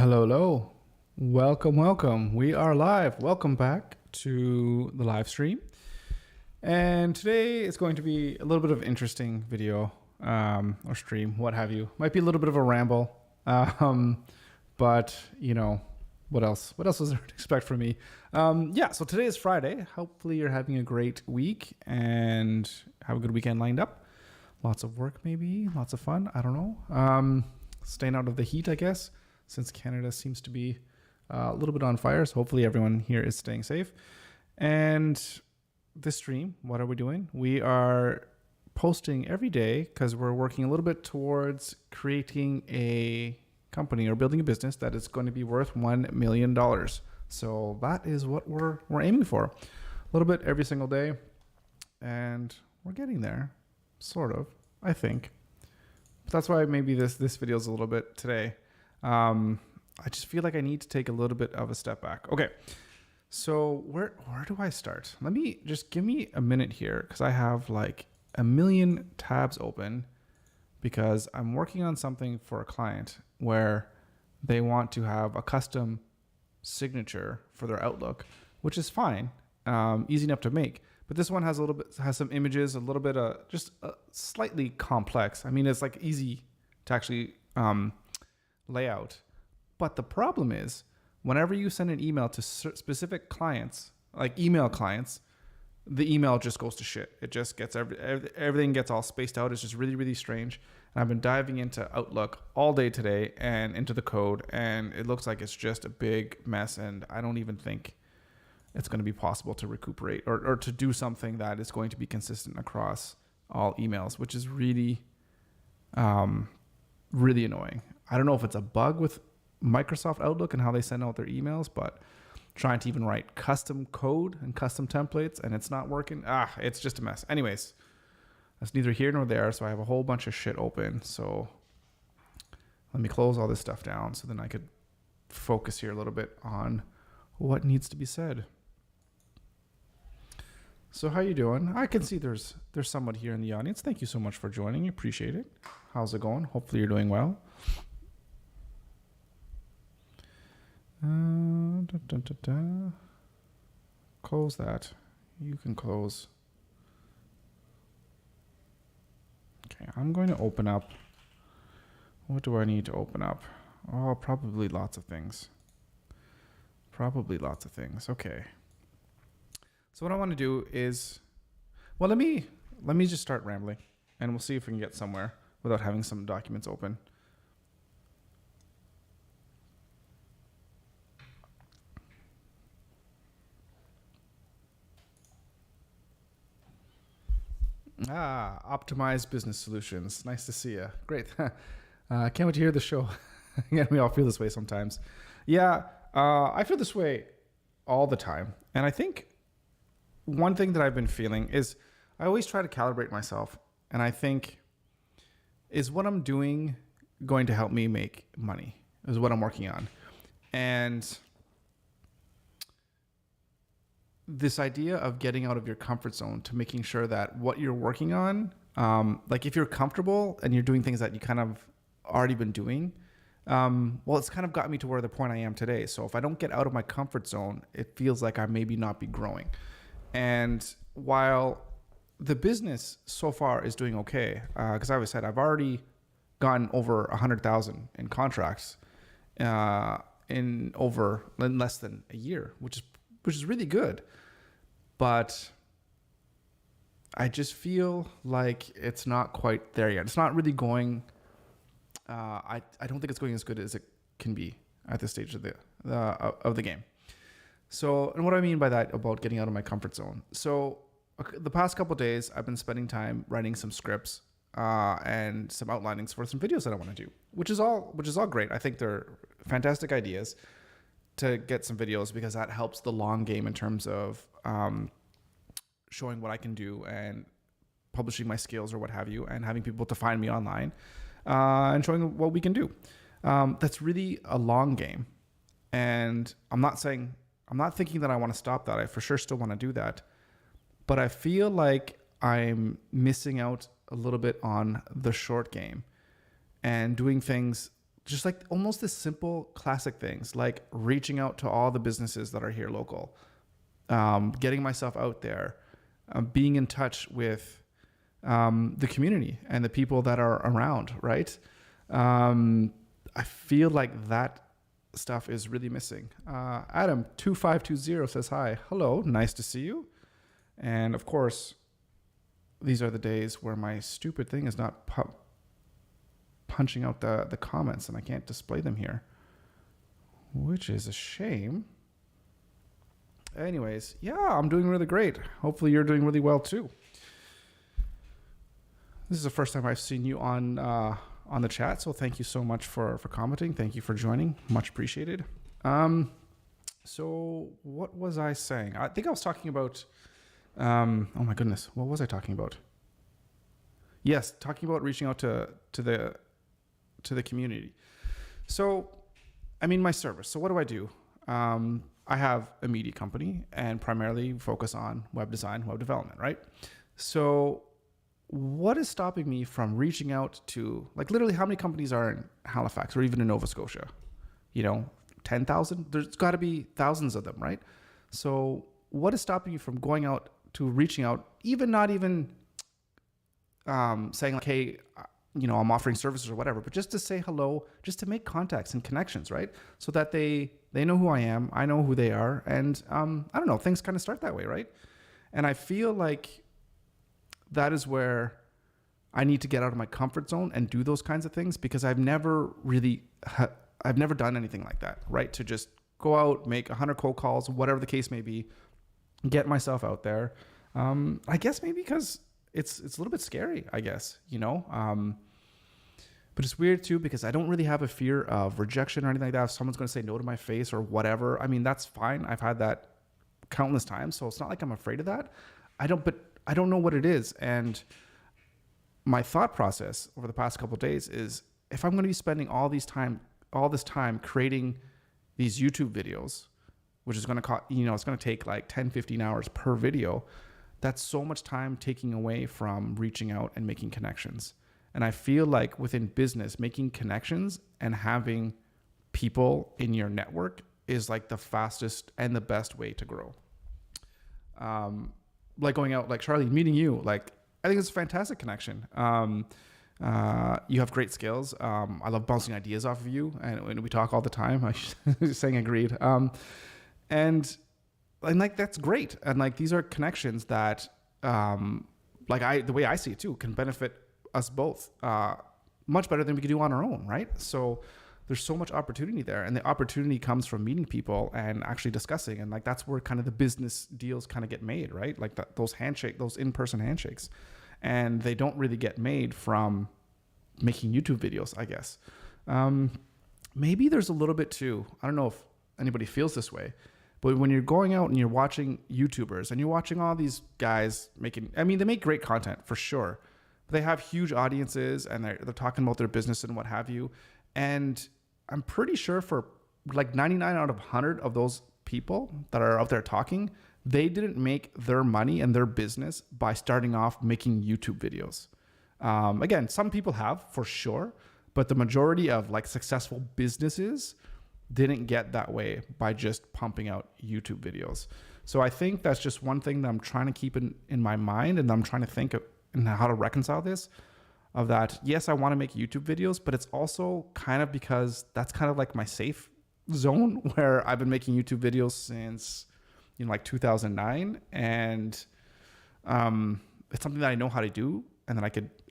Hello, hello. Welcome, welcome. We are live. Welcome back to the live stream. And today is going to be a little bit of interesting video or stream, what have you. Might be a little bit of a ramble, but you know, what else? What else was there to expect from me? So today is Friday. Hopefully you're having a great week and have a good weekend lined up. Lots of work, maybe, lots of fun. I don't know. Staying out of the heat, I guess, since Canada seems to be a little bit on fire. So hopefully everyone here is staying safe. And this stream, what are we doing? We are posting every day because we're working a little bit towards creating a company or building a business that is going to be worth $1 million. So that is what we're aiming for. A little bit every single day. And we're getting there, sort of, I think. But that's why maybe this video is a little bit today. I just feel like I need to take a little bit of a step back. Okay, so where do I start? Give me a minute here because I have like a million tabs open because I'm working on something for a client where they want to have a custom signature for their Outlook, which is fine, easy enough to make. But this one has some images, a little bit just slightly complex. I mean, it's like easy to actually layout. But the problem is whenever you send an email to specific clients, like email clients, the email just goes to shit. It just gets everything gets all spaced out. It's just really, really strange. And I've been diving into Outlook all day today and into the code, and it looks like it's just a big mess. And I don't even think it's going to be possible to recuperate or to do something that is going to be consistent across all emails, which is really, really annoying. I don't know if it's a bug with Microsoft Outlook and how they send out their emails, but trying to even write custom code and custom templates and it's not working. It's just a mess. Anyways, that's neither here nor there. So I have a whole bunch of shit open. So let me close all this stuff down so then I could focus here a little bit on what needs to be said. So how you doing? I can see there's someone here in the audience. Thank you so much for joining. Appreciate it. How's it going? Hopefully you're doing well. Close that. You can close. Okay, I'm going to open up. What do I need to open up? Oh, probably lots of things. Okay. So what I want to do is, well, let me just start rambling and we'll see if we can get somewhere without having some documents open. Optimized Business Solutions. Nice to see you. Great. Can't wait to hear the show. Again, we all feel this way sometimes. Yeah, I feel this way all the time. And I think one thing that I've been feeling is I always try to calibrate myself. And I think, is what I'm doing going to help me make money? Is what I'm working on. And this idea of getting out of your comfort zone to making sure that what you're working on, like if you're comfortable and you're doing things that you kind of already been doing, well, it's kind of got me to where the point I am today. So if I don't get out of my comfort zone, it feels like I maybe not be growing. And while the business so far is doing okay, because I said I've already gotten over 100,000 in contracts in less than a year, which is really good. But I just feel like it's not quite there yet. It's not really going. I don't think it's going as good as it can be at this stage of the game. So, and what I mean by that about getting out of my comfort zone. So, the past couple of days, I've been spending time writing some scripts and some outlinings for some videos that I want to do, which is all great. I think they're fantastic ideas to get some videos because that helps the long game in terms of showing what I can do and publishing my skills or what have you, and having people to find me online and showing what we can do. That's really a long game. And I'm not thinking that I want to stop that. I for sure still want to do that. But I feel like I'm missing out a little bit on the short game and doing things just like almost the simple classic things like reaching out to all the businesses that are here local, getting myself out there, being in touch with the community and the people that are around, right? I feel like that stuff is really missing. Adam2520 says hi. Hello, nice to see you. And of course, these are the days where my stupid thing is not punching out the comments and I can't display them here, which is a shame. Anyways, yeah, I'm doing really great. Hopefully you're doing really well too. This is the first time I've seen you on the chat, so thank you so much for commenting. Thank you for joining. Much appreciated. So what was I saying? I think I was talking about, oh my goodness, what was I talking about? Yes, talking about reaching out to the community. So, I mean, my service. So what do? I have a media company and primarily focus on web design, web development, right? So what is stopping me from reaching out to, like, literally how many companies are in Halifax or even in Nova Scotia? 10,000? There's got to be thousands of them, right? So what is stopping you from going out to reaching out, not even saying like, hey, I'm offering services or whatever, but just to say hello, just to make contacts and connections, right? So that they know who I am, I know who they are, and I don't know, things kind of start that way, right? And I feel like that is where I need to get out of my comfort zone and do those kinds of things, because I've never done anything like that, right? To just go out, make 100 cold calls, whatever the case may be, get myself out there. I guess maybe because it's a little bit scary, I guess, but it's weird too, because I don't really have a fear of rejection or anything like that. If someone's going to say no to my face or whatever, I mean, that's fine. I've had that countless times. So it's not like I'm afraid of that. I don't know what it is. And my thought process over the past couple of days is, if I'm going to be spending all this time creating these YouTube videos, which is going to cost, it's going to take like 10, 15 hours per video. That's so much time taking away from reaching out and making connections. And I feel like within business, making connections and having people in your network is like the fastest and the best way to grow. Like going out, like Charlie, meeting you, like, I think it's a fantastic connection. You have great skills. I love bouncing ideas off of you, and we talk all the time. I was saying agreed. And like, that's great. And like, these are connections that, the way I see it too, can benefit us both, much better than we could do on our own. Right. So there's so much opportunity there, and the opportunity comes from meeting people and actually discussing. And like, that's where kind of the business deals kind of get made, right? Like those in-person handshakes, and they don't really get made from making YouTube videos, I guess. Maybe there's a little bit too. I don't know if anybody feels this way, but when you're going out and you're watching YouTubers and you're watching all these guys they make great content for sure. But they have huge audiences and they're talking about their business and what have you. And I'm pretty sure for like 99 out of 100 of those people that are out there talking, they didn't make their money and their business by starting off making YouTube videos. Again, some people have for sure, but the majority of like successful businesses didn't get that way by just pumping out YouTube videos. So I think that's just one thing that I'm trying to keep in my mind, and I'm trying to think of and how to reconcile this, of that. Yes, I want to make YouTube videos, but it's also kind of because that's kind of like my safe zone, where I've been making YouTube videos since, like 2009. And it's something that I know how to do and that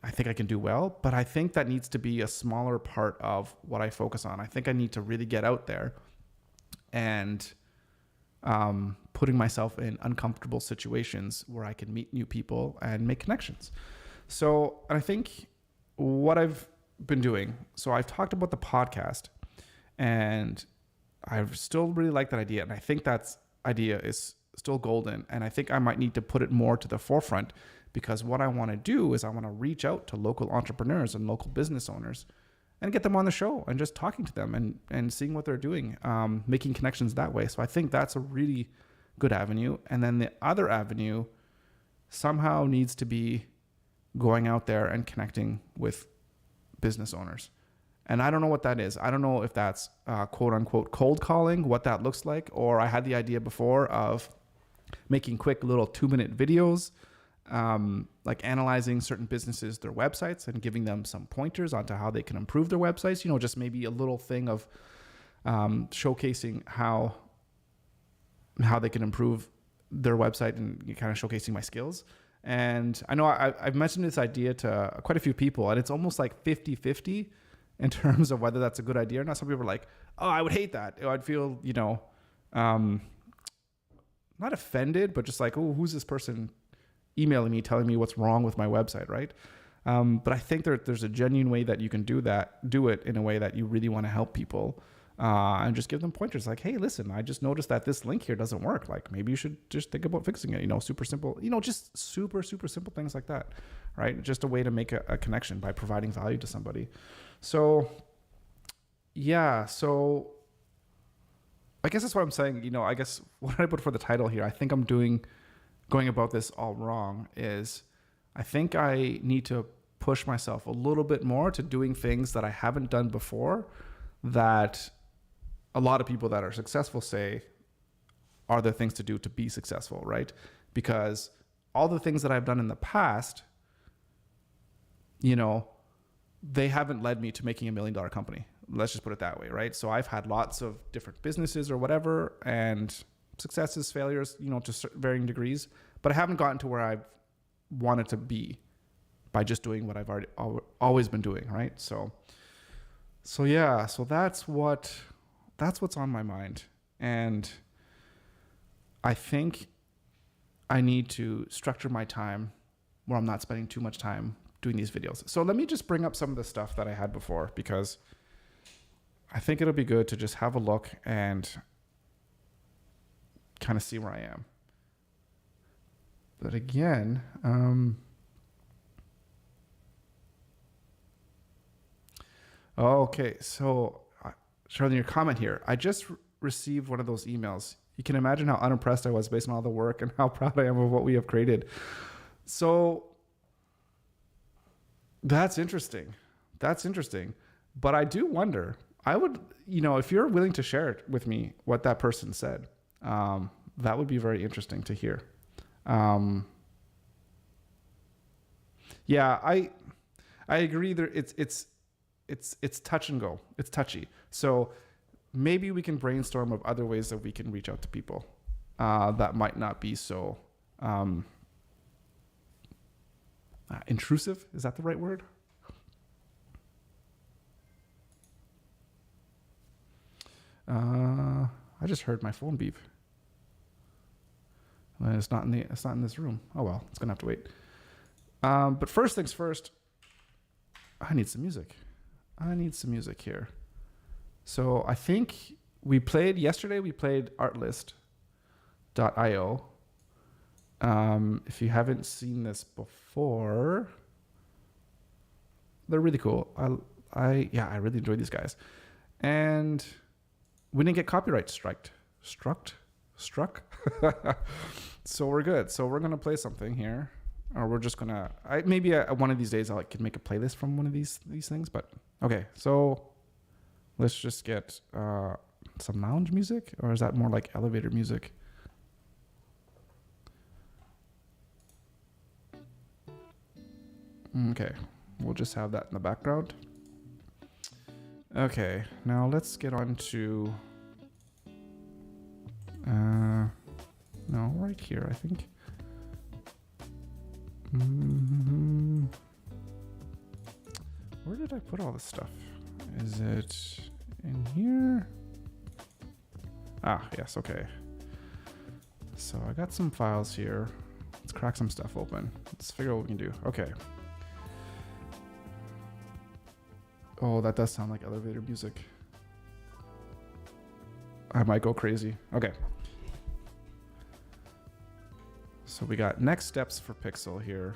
I think I can do well, but I think that needs to be a smaller part of what I focus on. I think I need to really get out there and putting myself in uncomfortable situations where I can meet new people and make connections. So I think what I've been doing, so I've talked about the podcast, and I still really like that idea. And I think that idea is still golden. And I think I might need to put it more to the forefront, because what I want to do is I want to reach out to local entrepreneurs and local business owners and get them on the show and just talking to them and seeing what they're doing, making connections that way. So I think that's a really good avenue. And then the other avenue somehow needs to be going out there and connecting with business owners And I don't know what that is. I don't know if that's quote unquote cold calling, what that looks like, or I had the idea before of making quick little 2-minute videos, like analyzing certain businesses, their websites, and giving them some pointers onto how they can improve their websites. Just maybe a little thing of showcasing how they can improve their website and kind of showcasing my skills. And I know I've mentioned this idea to quite a few people, and it's almost like 50-50 in terms of whether that's a good idea or not. Some people are like, oh, I would hate that. I'd feel, not offended, but just like, oh, who's this person emailing me, telling me what's wrong with my website, right? But I think there's a genuine way that you can do it in a way that you really want to help people. And just give them pointers like, hey, listen, I just noticed that this link here doesn't work. Like, maybe you should just think about fixing it, super simple, just super, super simple things like that, right? Just a way to make a connection by providing value to somebody. So, yeah. So I guess that's what I'm saying. I guess what I put for the title here, I think I'm going about this all wrong, is I think I need to push myself a little bit more to doing things that I haven't done before, that a lot of people that are successful say are the things to do to be successful, right? Because all the things that I've done in the past, they haven't led me to making $1 million company. Let's just put it that way, right? So I've had lots of different businesses or whatever, and successes, failures, to varying degrees, but I haven't gotten to where I've wanted to be by just doing what I've always been doing, right? So yeah, so that's what's on my mind. And I think I need to structure my time where I'm not spending too much time doing these videos. So let me just bring up some of the stuff that I had before, because I think it'll be good to just have a look and kind of see where I am. But again, okay, so Charlie, your comment here, I just received one of those emails. You can imagine how unimpressed I was based on all the work and how proud I am of what we have created. So that's interesting. But I do wonder, I would, if you're willing to share it with me, what that person said, that would be very interesting to hear. Yeah, I agree there. It's touch and go. It's touchy. So maybe we can brainstorm of other ways that we can reach out to people that might not be so intrusive. Is that the right word? I just heard my phone beep. It's not in this room. Oh well, it's gonna have to wait. But first things first, I need some music here. So I think yesterday we played artlist.io. If you haven't seen this before, they're really cool. I really enjoy these guys. And we didn't get copyright struck. So we're good. So we're going to play something here, or we're just going to, maybe one of these days I could make a playlist from one of these things, but okay. So let's just get some lounge music, or is that more like elevator music? Okay, we'll just have that in the background. Okay, now let's get on to no, right here, I think. Where did I put all this stuff? Is it in here? Ah, yes, okay. So I got some files here. Let's crack some stuff open. Let's figure out what we can do. Okay. Oh, that does sound like elevator music. I might go crazy. Okay. So we got next steps for Pixel here.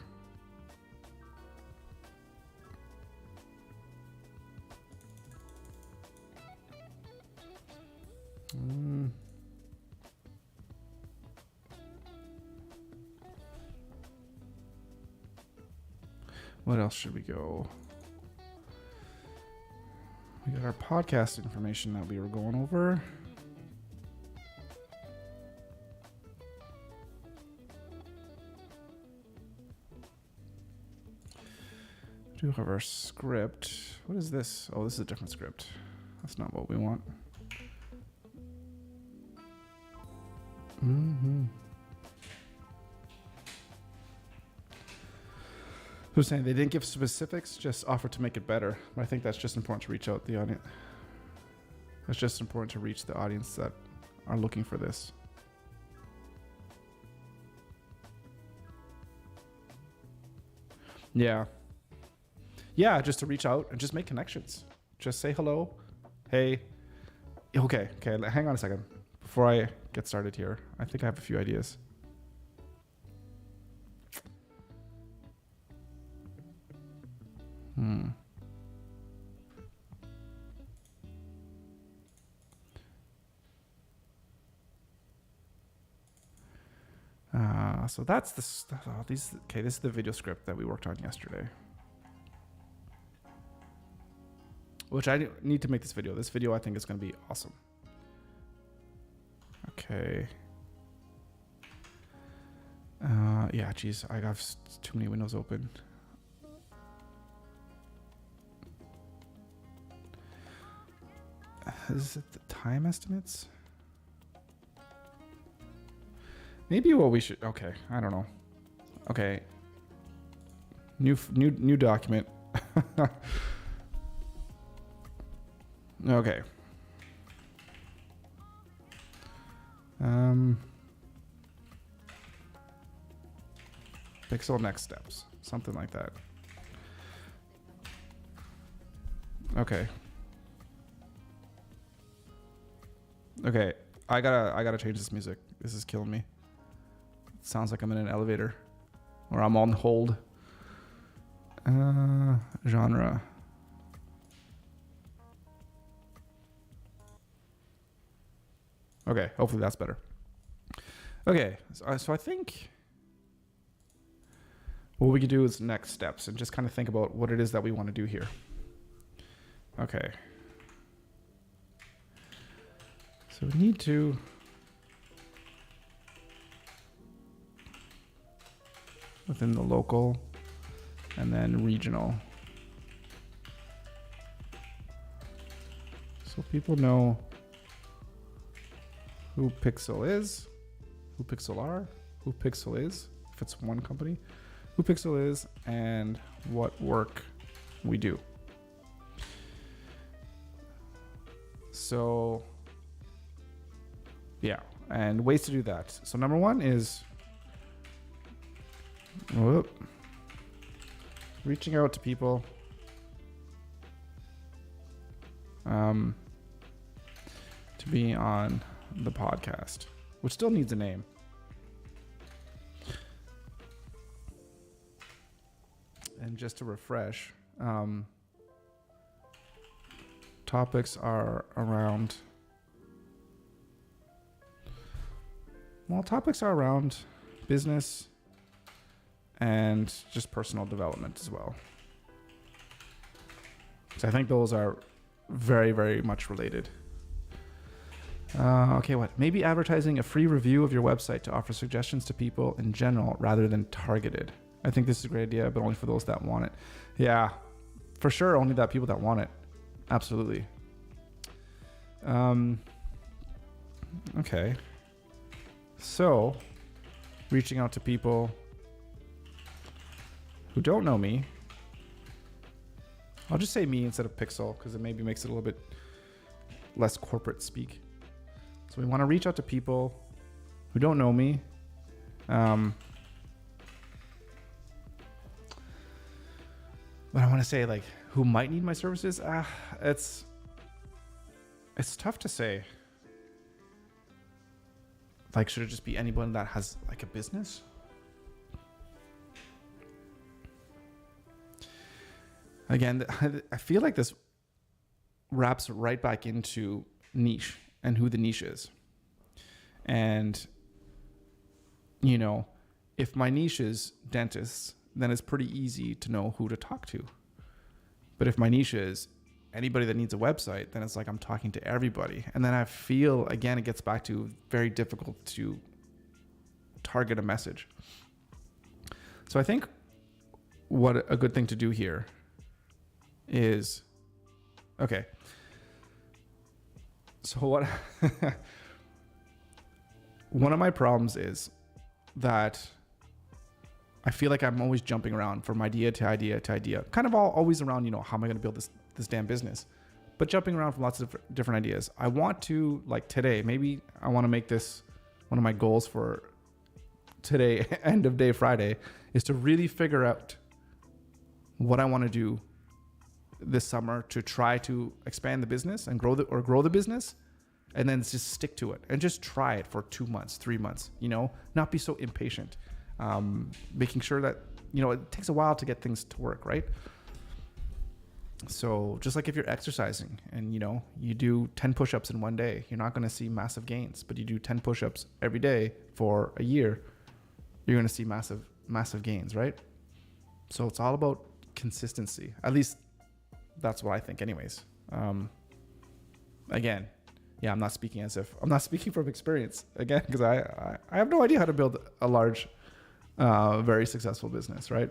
What else should we go? We got our podcast information that we were going over. We do have our script. What is this? Oh, this is a different script. That's not what we want. Who's saying they didn't give specifics, just offered to make it better. But I think that's just important to reach out the audience. That's just important to reach the audience that are looking for this. Yeah. Yeah, just to reach out and just make connections. Just say hello. Hey. Okay, hang on a second. Before I get started here, I think I have a few ideas. So that's this. Okay, this is the video script that we worked on yesterday. Which I need to make this video. This video I think is going to be awesome. Okay. Yeah, geez, I have too many windows open. Is it the time estimates? Maybe what we should. Okay, I don't know. Okay. New document. Okay. Pixel next steps, something like that. Okay. Okay, I gotta change this music. This is killing me. It sounds like I'm in an elevator, or I'm on hold. Genre. Okay, hopefully that's better. Okay, so I think what we could do is next steps and just kind of think about what it is that we want to do here. Okay. So we need to within the local and then regional. So people know who Pixel is, who Pixel are, who Pixel is, if it's one company, who Pixel is, and what work we do. So, yeah, and ways to do that. So number one is reaching out to people. To be on the podcast, which still needs a name. And just to refresh, topics are around, business and just personal development as well. So I think those are very, very much related. Okay, what? Maybe advertising a free review of your website to offer suggestions to people in general rather than targeted. I think this is a great idea, but only for those that want it. Yeah, for sure, only that people that want it. Absolutely. Okay. So, reaching out to people who don't know me. I'll just say me instead of Pixel because it maybe makes it a little bit less corporate speak. So we want to reach out to people who don't know me. But I want to say like who might need my services. It's tough to say. Like, should it just be anyone that has like a business? Again, I feel like this wraps right back into niche and who the niche is. And, you know, if my niche is dentists, then it's pretty easy to know who to talk to. But if my niche is anybody that needs a website, then it's like I'm talking to everybody. And then I feel, again, it gets back to very difficult to target a message. So I think what a good thing to do here is, okay. So what, one of my problems is that I feel like I'm always jumping around from idea to idea to idea, kind of always around, how am I going to build this damn business, but jumping around from lots of different ideas. I want to, like today, maybe I want to make this one of my goals for today, end of day Friday, is to really figure out what I want to do this summer to try to expand the business and grow the business, and then just stick to it and just try it for 2 months, 3 months, not be so impatient. Making sure that, it takes a while to get things to work, right? So just like if you're exercising and, you do 10 push-ups in one day, you're not going to see massive gains, but you do 10 push-ups every day for a year, you're going to see massive gains, right? So it's all about consistency. At least that's what I think anyways. Again, yeah, I'm not speaking from experience again, because I have no idea how to build a large, very successful business, right?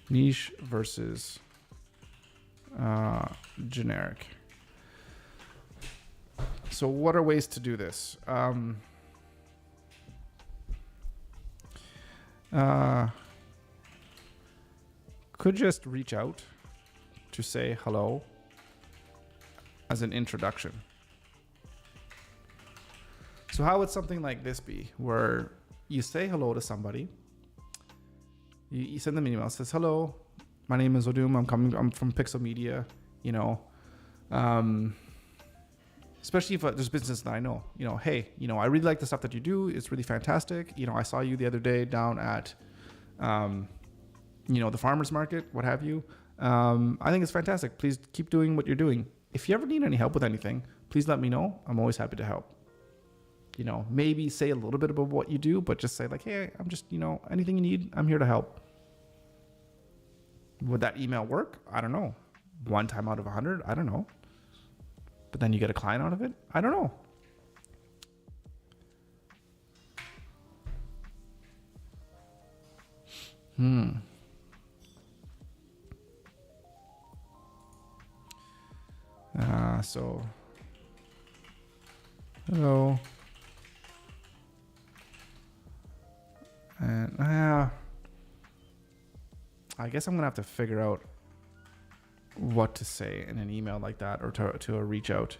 Niche versus generic. So what are ways to do this? Could just reach out to say hello as an introduction. So how would something like this be, where you say hello to somebody, you send them an email, says, hello, my name is Odum, I'm from Pixel Media, especially if there's business that I know, hey, I really like the stuff that you do. It's really fantastic. I saw you the other day down at, the farmer's market, what have you. I think it's fantastic. Please keep doing what you're doing. If you ever need any help with anything, please let me know. I'm always happy to help. Maybe say a little bit about what you do, but just say like, hey, I'm just, anything you need, I'm here to help. Would that email work? I don't know. 1 time out of 100? I don't know. But then you get a client out of it? I don't know. So, hello. And I guess I'm gonna have to figure out what to say in an email like that, or to a reach out.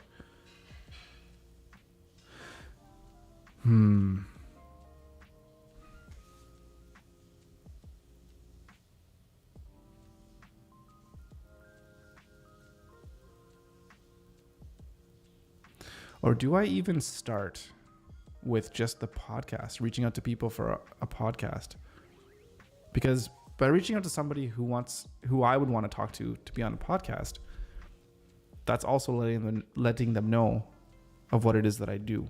Or do I even start with just the podcast, reaching out to people for a podcast? Because by reaching out to somebody who I would want to talk to be on a podcast, that's also letting them know of what it is that I do.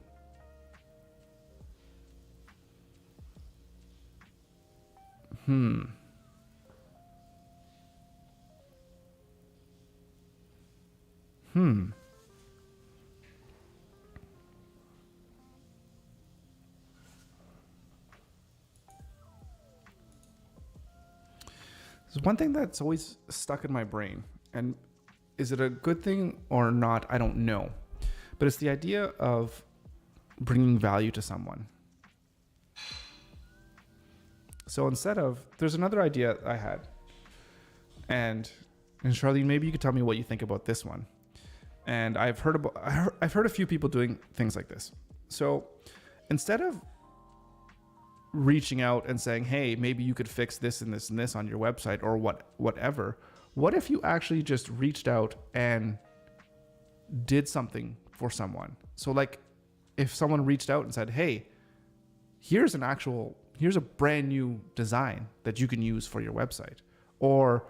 There's one thing that's always stuck in my brain, and is it a good thing or not? I don't know. But it's the idea of bringing value to someone. So there's another idea I had, and Charlene, maybe you could tell me what you think about this one. And I've heard a few people doing things like this. So instead of reaching out and saying, hey, maybe you could fix this and this and this on your website, or whatever, what if you actually just reached out and did something for someone? So like if someone reached out and said, hey, here's a brand new design that you can use for your website. Or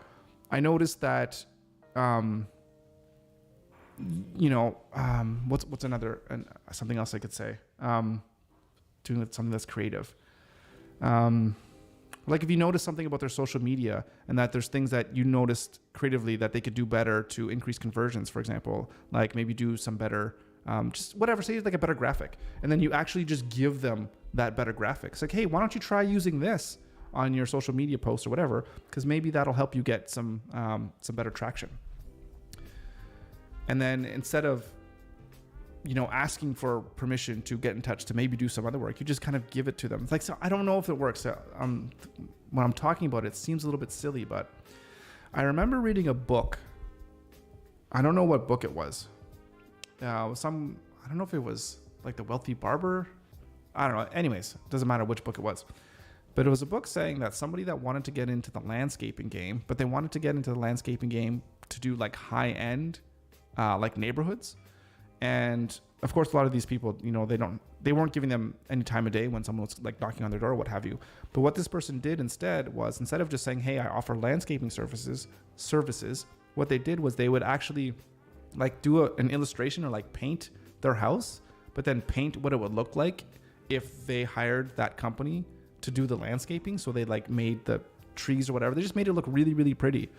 I noticed that, what's another, and something else I could say, doing something that's creative. Like if you notice something about their social media and that there's things that you noticed creatively that they could do better to increase conversions, for example, like maybe do some better, just whatever, say like a better graphic. And then you actually just give them that better graphic. It's like, hey, why don't you try using this on your social media post or whatever? Because maybe that'll help you get some better traction. And then instead of, asking for permission to get in touch to maybe do some other work, you just kind of give it to them. It's like, so I don't know if it works. When I'm talking about it, it seems a little bit silly, but I remember reading a book. I don't know what book it was. I don't know if it was like The Wealthy Barber. I don't know. Anyways, doesn't matter which book it was. But it was a book saying that somebody that wanted to get into the landscaping game, but they wanted to get into the landscaping game to do like high-end, like neighborhoods. And of course, a lot of these people, they weren't giving them any time of day when someone was like knocking on their door or what have you. But what this person did instead of just saying, hey, I offer landscaping services, what they did was they would actually like do an illustration or like paint their house, but then paint what it would look like if they hired that company to do the landscaping. So they like made the trees or whatever. They just made it look really, really pretty.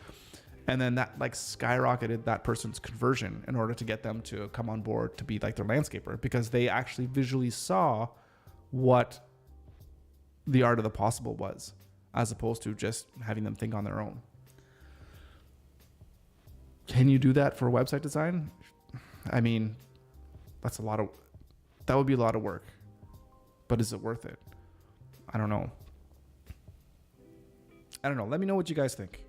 And then that like skyrocketed that person's conversion in order to get them to come on board to be like their landscaper, because they actually visually saw what the art of the possible was, as opposed to just having them think on their own. Can you do that for website design? I mean, that would be a lot of work, but is it worth it? I don't know. Let me know what you guys think.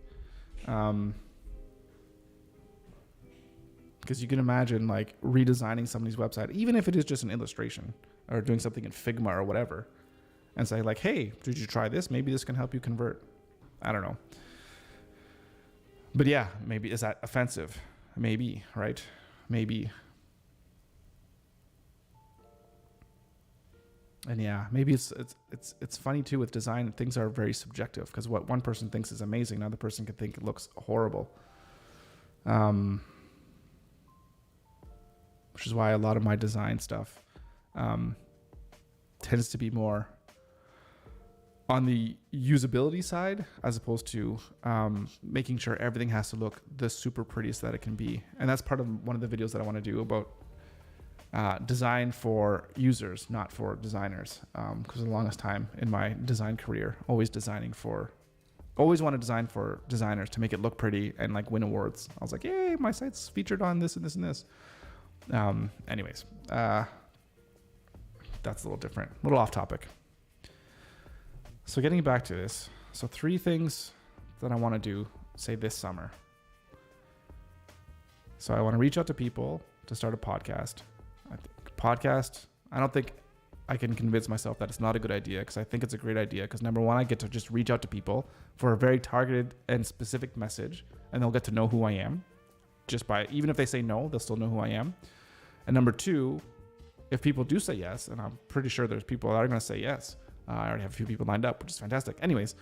Because you can imagine like redesigning somebody's website, even if it is just an illustration or doing something in Figma or whatever, and say like, hey, did you try this? Maybe this can help you convert. I don't know. But yeah, maybe, is that offensive? Maybe, right? Maybe. And yeah, maybe it's funny too with design. Things are very subjective, because what one person thinks is amazing, another person can think it looks horrible. Which is why a lot of my design stuff tends to be more on the usability side, as opposed to making sure everything has to look the super prettiest that it can be. And that's part of one of the videos that I want to do about design for users, not for designers. Because for the longest time in my design career, always want to design for designers to make it look pretty and like win awards. I was like, yay, my site's featured on this and this and this. Anyways, that's a little different, a little off topic. So getting back to this. So 3 things that I want to do, say this summer. So I want to reach out to people to start a podcast. I don't think I can convince myself that it's not a good idea, because I think it's a great idea. Because number one, I get to just reach out to people for a very targeted and specific message, and they'll get to know who I am. Even if they say no, they'll still know who I am. And number 2, if people do say yes, and I'm pretty sure there's people that are going to say yes. I already have a few people lined up, which is fantastic. Anyways,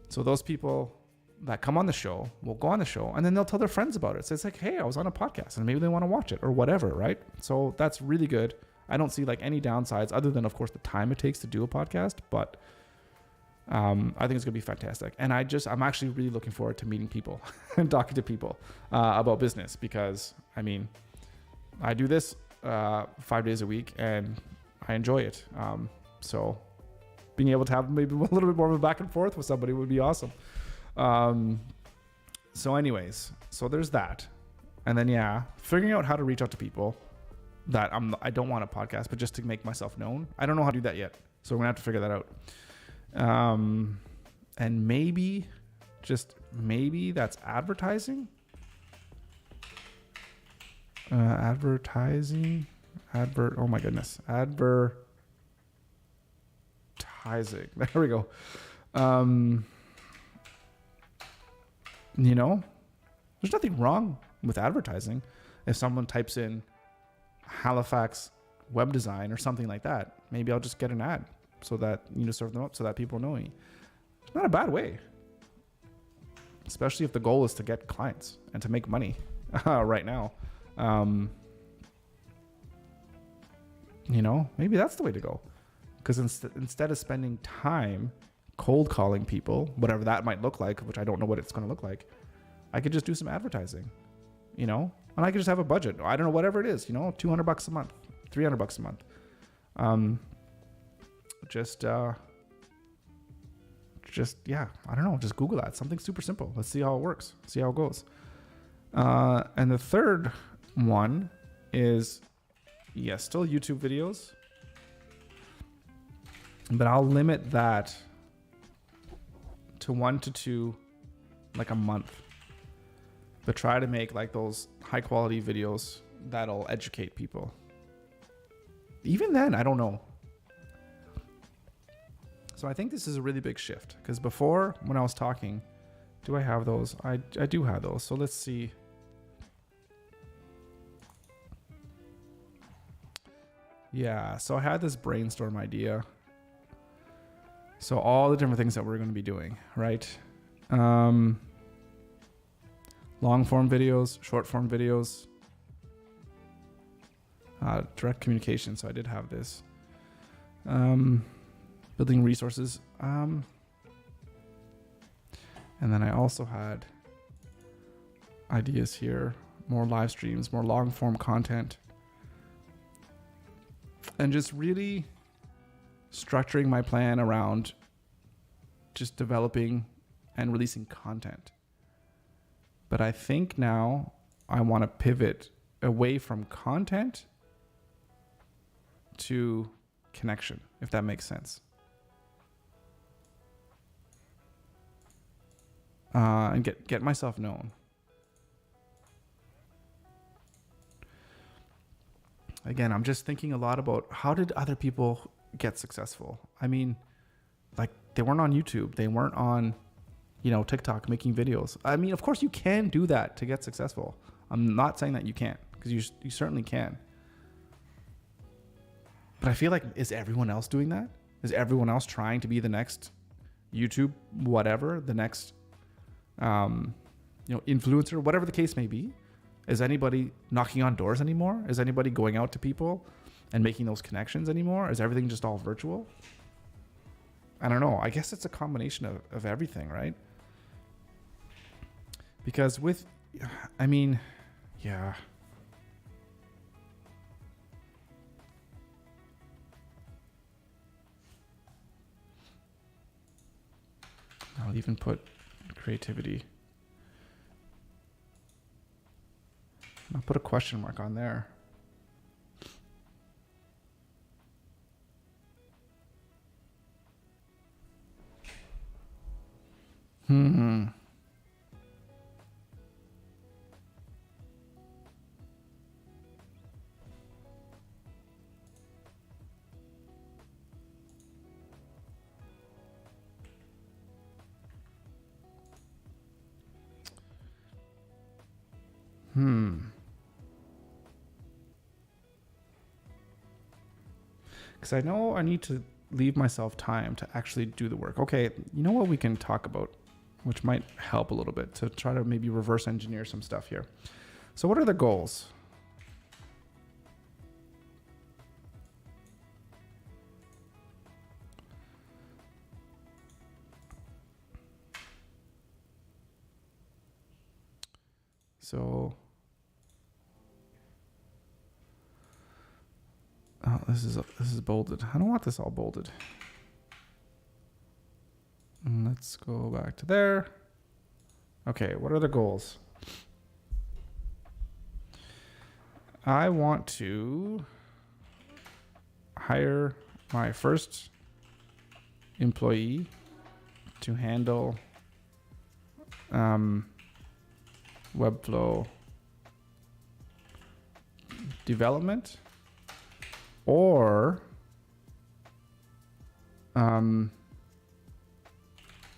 so those people that come on the show will go on the show, and then they'll tell their friends about it. So it's like, hey, I was on a podcast, and maybe they want to watch it or whatever, right? So that's really good. I don't see like any downsides other than, of course, the time it takes to do a podcast, but I think it's going to be fantastic. And I'm actually really looking forward to meeting people and talking to people about business, because I mean, I do this 5 days a week and I enjoy it. So being able to have maybe a little bit more of a back and forth with somebody would be awesome. So anyways, so there's that. And then, figuring out how to reach out to people that I don't want a podcast, but just to make myself known. I don't know how to do that yet. So we're gonna have to figure that out. And maybe that's advertising. Oh my goodness. Advertising. There we go. There's nothing wrong with advertising. If someone types in Halifax web design or something like that, maybe I'll just get an ad so that, serve them up so that people know me. It's not a bad way, especially if the goal is to get clients and to make money right now. Maybe that's the way to go. Because instead of spending time cold calling people, whatever that might look like, which I don't know what it's going to look like. I could just do some advertising, you know, and I could just have a budget. I don't know, whatever it is, you know, $200 a month, $300 a month. Yeah, I don't know. Just Google that. Something super simple. Let's see how it works. See how it goes. And the third one is, yes, still YouTube videos, but I'll limit that to 1 to 2, like a month. But try to make like those high quality videos that'll educate people. Even then, I don't know. So I think this is a really big shift, because before, when I was talking, do I have those? I do have those. So let's see. Yeah, so I had this brainstorm idea. So all the different things that we're going to be doing, right? Long form videos, short form videos, direct communication. So I did have this. Building resources. And then I also had ideas here, more live streams, more long form content, and just really structuring my plan around just developing and releasing content. But I think now I want to pivot away from content to connection, if that makes sense. And get myself known. Again, I'm just thinking a lot about how did other people get successful? I mean, like, they weren't on YouTube. They weren't on, you know, TikTok making videos. I mean, of course you can do that to get successful. I'm not saying that you can't, because you certainly can. But I feel like, is everyone else doing that? Is everyone else trying to be the next YouTube whatever, the next influencer, whatever the case may be? Is anybody knocking on doors anymore? Is anybody going out to people and making those connections anymore? Is everything just all virtual? I don't know. I guess it's a combination of everything, right? Because yeah. I'll even put creativity. I'll put a question mark on there. Because I know I need to leave myself time to actually do the work. Okay, you know what we can talk about, which might help a little bit to try to maybe reverse engineer some stuff here. So what are the goals? So, oh, this is bolded. I don't want this all bolded. Let's go back to there. Okay, what are the goals? I want to hire my first employee to handle Webflow development, or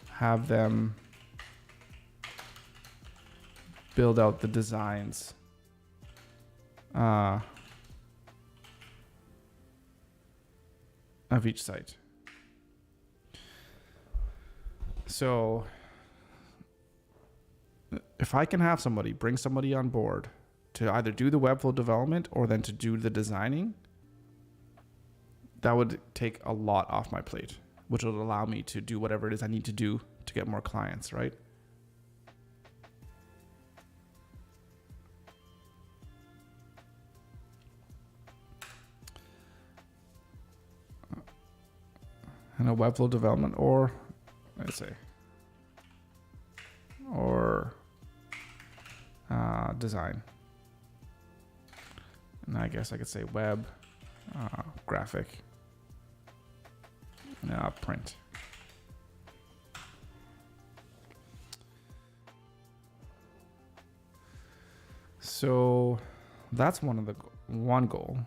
have them build out the designs of each site. So if I can have bring somebody on board to either do the Webflow development or then to do the designing, that would take a lot off my plate. which will allow me to do whatever it is I need to do to get more clients, right? And a Webflow development, or let's say, or design. And I guess I could say web, graphic, print. So that's one goal.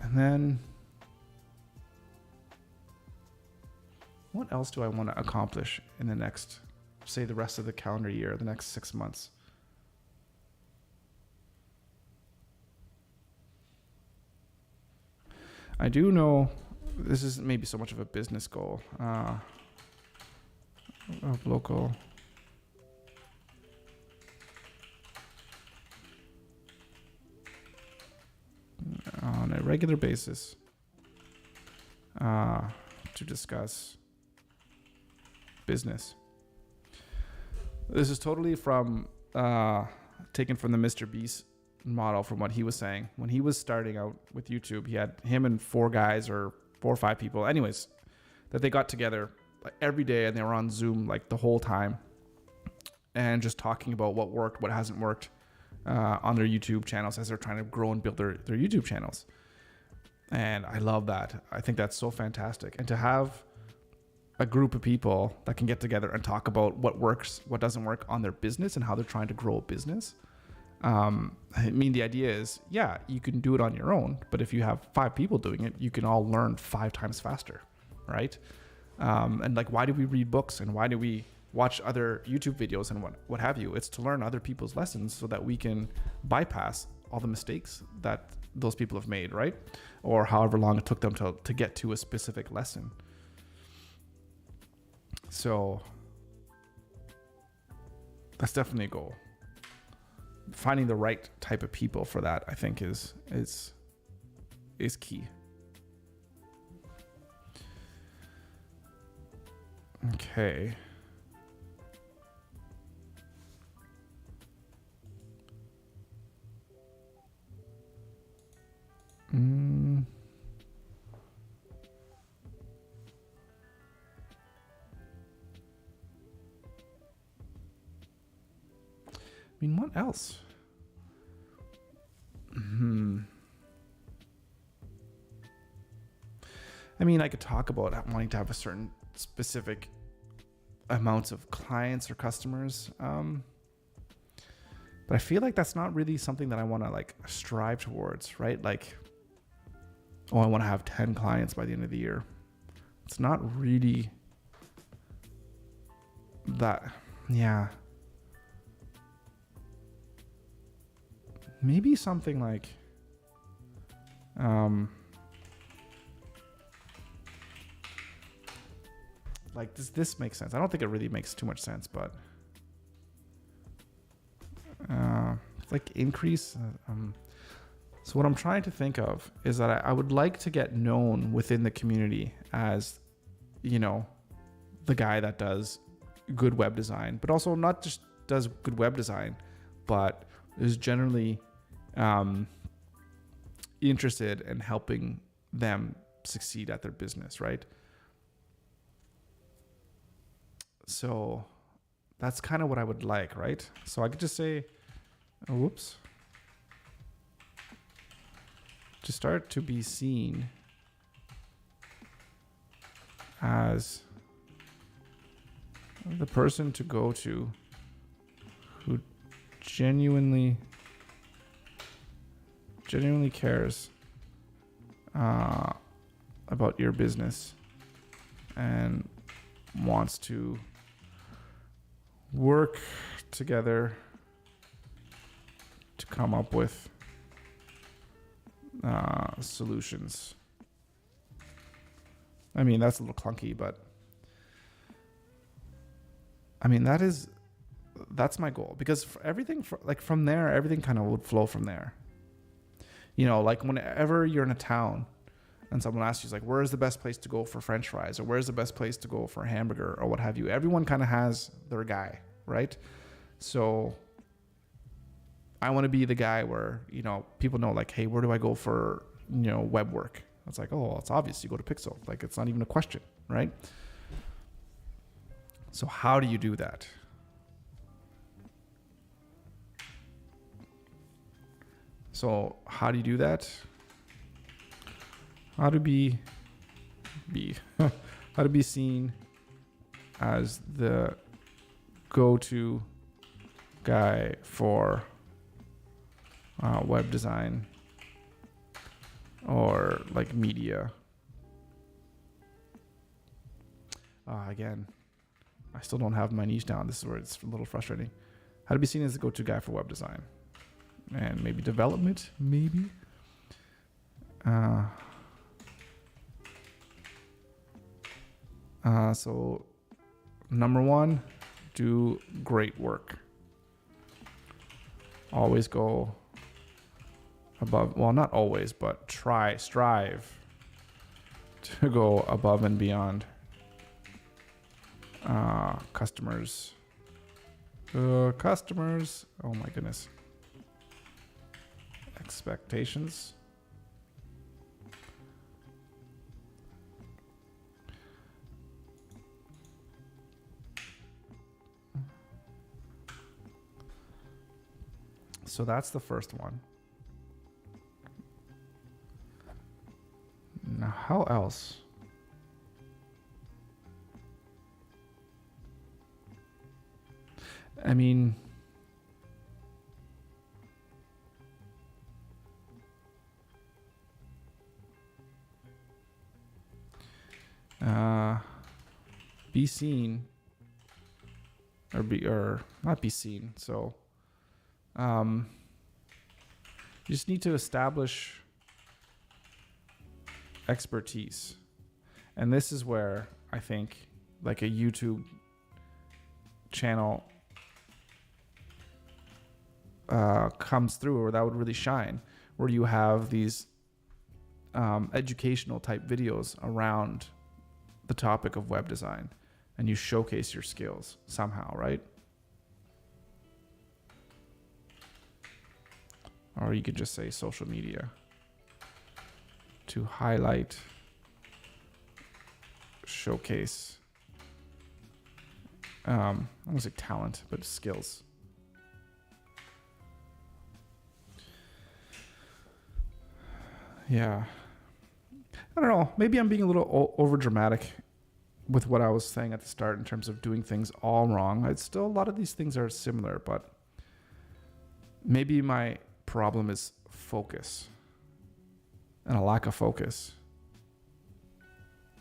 And then what else do I want to accomplish in the next, say, the rest of the calendar year, the next 6 months? I do know this isn't maybe so much of a business goal of local. On a regular basis to discuss business. This is totally from taken from the Mr. Beast model, from what he was saying. When he was starting out with YouTube, he had him and 4 guys or 4 or 5 people, anyways, that they got together like every day, and they were on Zoom like the whole time and just talking about what worked, what hasn't worked on their YouTube channels as they're trying to grow and build their YouTube channels. And I love that. I think that's so fantastic. And to have a group of people that can get together and talk about what works, what doesn't work on their business, and how they're trying to grow a business. I mean, the idea is, yeah, you can do it on your own, but if you have 5 people doing it, you can all learn 5 times faster, right? And like, why do we read books, and why do we watch other YouTube videos and what have you? It's to learn other people's lessons so that we can bypass all the mistakes that those people have made, right? Or however long it took them to get to a specific lesson. So that's definitely a goal. Finding the right type of people for that, I think, is key. Okay. I mean, what else? I mean, I could talk about wanting to have a certain specific amounts of clients or customers. But I feel like that's not really something that I want to like strive towards, right? Like, oh, I want to have 10 clients by the end of the year. It's not really that. Yeah. Maybe something like, like this makes sense. I don't think it really makes too much sense, but like increase. So what I'm trying to think of is that I would like to get known within the community as, you know, the guy that does good web design, but also not just does good web design, but is generally interested in helping them succeed at their business, right? So that's kind of what I would like, right? So I could just say, to start to be seen as the person to go to who genuinely cares about your business and wants to work together to come up with solutions. I mean, that's a little clunky, but I mean, that's my goal, because for everything from there, everything kind of would flow from there. You know, like whenever you're in a town and someone asks you, like, where's the best place to go for French fries, or where's the best place to go for a hamburger, or what have you, everyone kind of has their guy, right? So I want to be the guy where, you know, people know, like, hey, where do I go for, you know, web work? It's like, oh, it's obvious. You go to Pixel. Like, it's not even a question, right? So how do you do that? So how do you do that? How to be how to be seen as the go-to guy for web design or like media. Again, I still don't have my niche down. This is where it's a little frustrating. How to be seen as the go-to guy for web design and maybe development, maybe. So number one, do great work. Always go above, well, not always, but strive to go above and beyond customers. Oh my goodness. Expectations. So that's the first one. Now, how else? I mean, be seen or not be seen. So, you just need to establish expertise. And this is where I think like a YouTube channel comes through, or that would really shine, where you have these educational type videos around the topic of web design and you showcase your skills somehow, right? Or you could just say social media to highlight, showcase, I don't want to say talent, but skills. Yeah. I don't know. Maybe I'm being a little over dramatic with what I was saying at the start in terms of doing things all wrong. It's still, a lot of these things are similar, but maybe my problem is focus and a lack of focus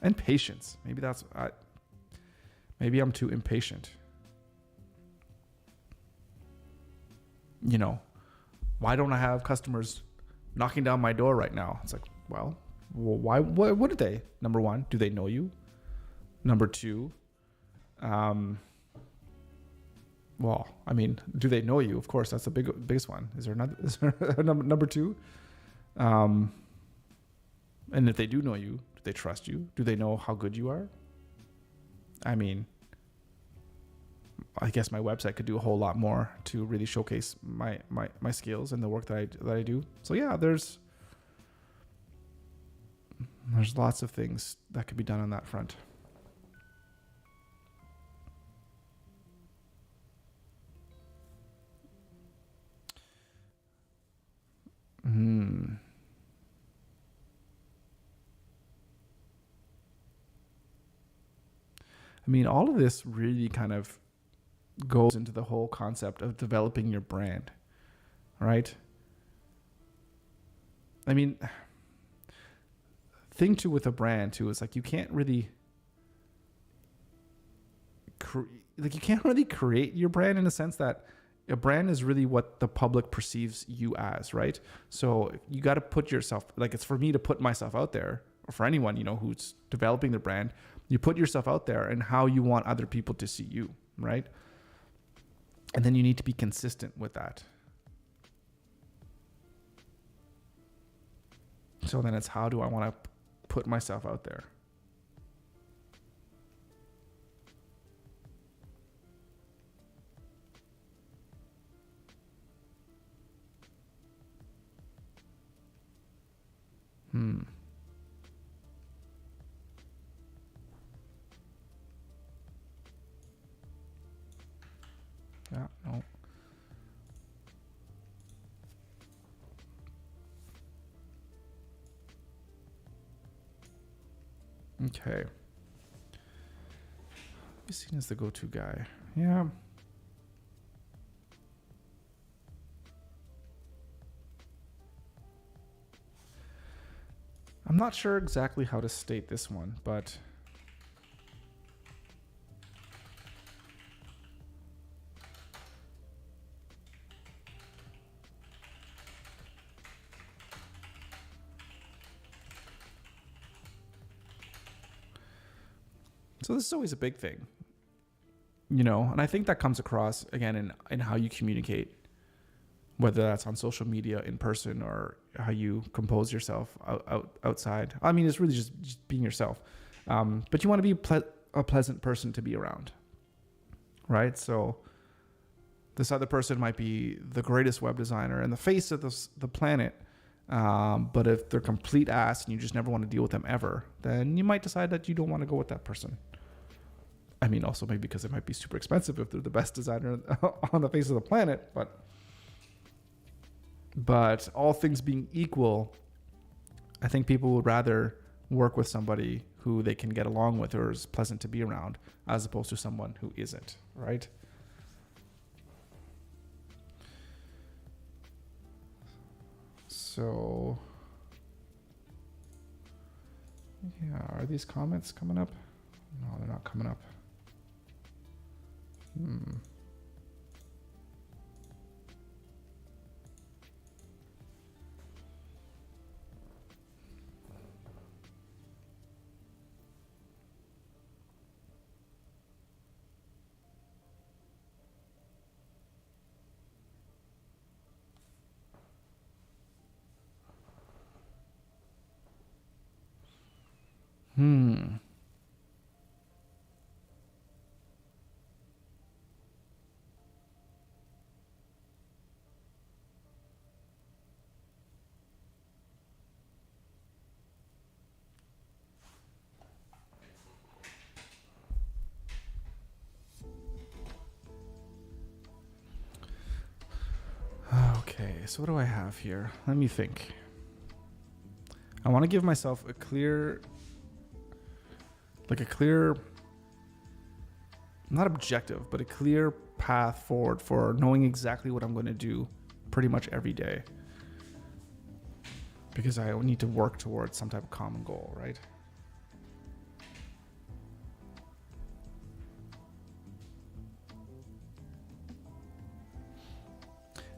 and patience. Maybe that's, maybe I'm too impatient. You know, why don't I have customers knocking down my door right now? It's like, well, why? What did they? Number one, do they know you? Number two, well, I mean, do they know you? Of course, that's the biggest one. Is there number two? And if they do know you, do they trust you? Do they know how good you are? I mean, I guess my website could do a whole lot more to really showcase my skills and the work that I do. So yeah, there's lots of things that could be done on that front. I mean, all of this really kind of goes into the whole concept of developing your brand, right? I mean, thing too with a brand too is like you can't really create your brand in a sense that a brand is really what the public perceives you as, right? So you got to put yourself, like, it's for me to put myself out there, or for anyone, you know, who's developing their brand, you put yourself out there and how you want other people to see you, right? And then you need to be consistent with that. So then it's, how do I want to put myself out there? Yeah, no. Okay. He's seen as the go-to guy. Yeah. I'm not sure exactly how to state this one, but so this is always a big thing, you know, and I think that comes across again in how you communicate, whether that's on social media, in person, or how you compose yourself outside. I mean, it's really just being yourself. But you want to be a pleasant person to be around, right? So this other person might be the greatest web designer and the face of the planet. But if they're complete ass and you just never want to deal with them ever, then you might decide that you don't want to go with that person. I mean, also maybe because it might be super expensive if they're the best designer on the face of the planet, but all things being equal, I think people would rather work with somebody who they can get along with or is pleasant to be around, as opposed to someone who isn't, right? So, yeah, are these comments coming up? No, they're not coming up. Okay, so what do I have here? Let me think. I want to give myself a clear, not objective, but a clear path forward for knowing exactly what I'm going to do pretty much every day. Because I need to work towards some type of common goal, right?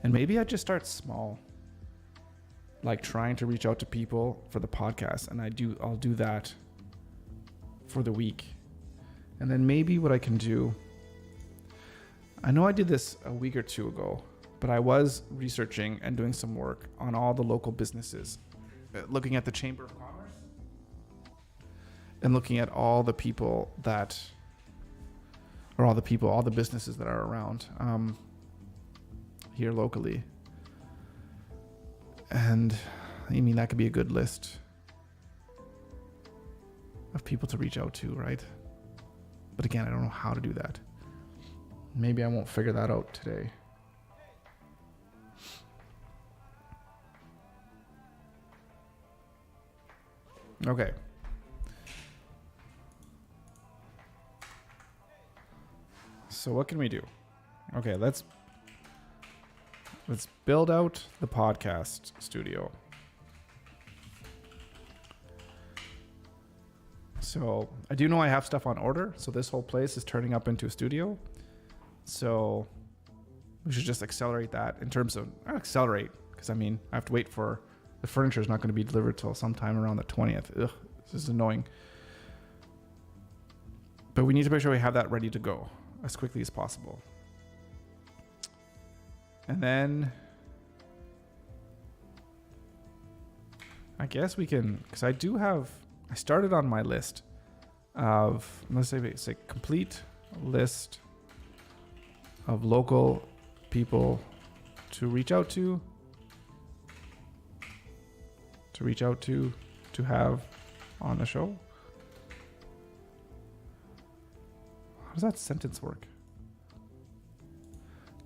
And maybe I just start small, like trying to reach out to people for the podcast, and I'll do that for the week. And then maybe what I can do, I know I did this a week or two ago, but I was researching and doing some work on all the local businesses, looking at the Chamber of Commerce and looking at all the people all the businesses that are around here locally. And I mean, that could be a good list of people to reach out to, right? But again, I don't know how to do that. Maybe I won't figure that out today. Okay. So what can we do? Okay, let's build out the podcast studio. So I do know I have stuff on order. So this whole place is turning up into a studio. So we should just accelerate that in terms of, not accelerate, because I mean, I have to wait for, the furniture is not going to be delivered till sometime around the 20th. Ugh, this is annoying. But we need to make sure we have that ready to go as quickly as possible. And then I guess we can, because I started on my list of, let's say complete list of local people to reach out to have on the show. How does that sentence work?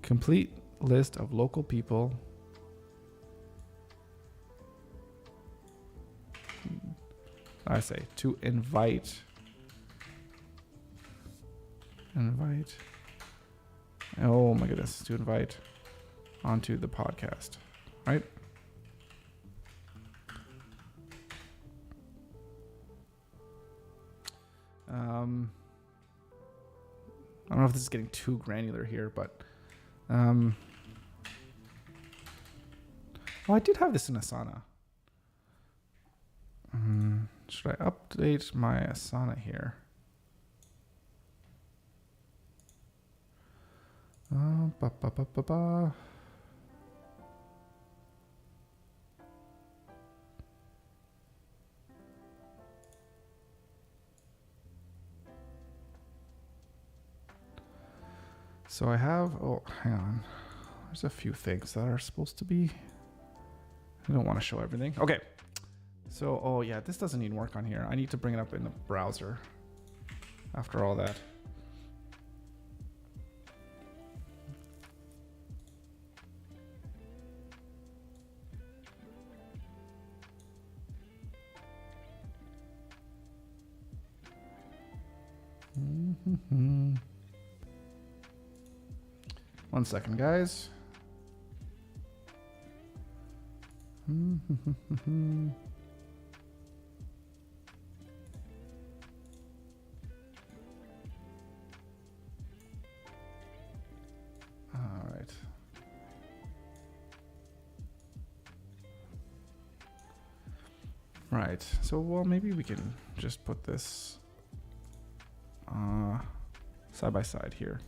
Complete list of local people I say to invite oh my goodness, to invite onto the podcast, right? I don't know if this is getting too granular here, but oh, I did have this in Asana. Should I update my Asana here? So I have, oh, hang on. There's a few things that are supposed to be, I don't want to show everything. Okay. So, oh yeah, this doesn't even work on here. I need to bring it up in the browser after all that. One second, guys. All right. Right. So, well, maybe we can just put this side by side here.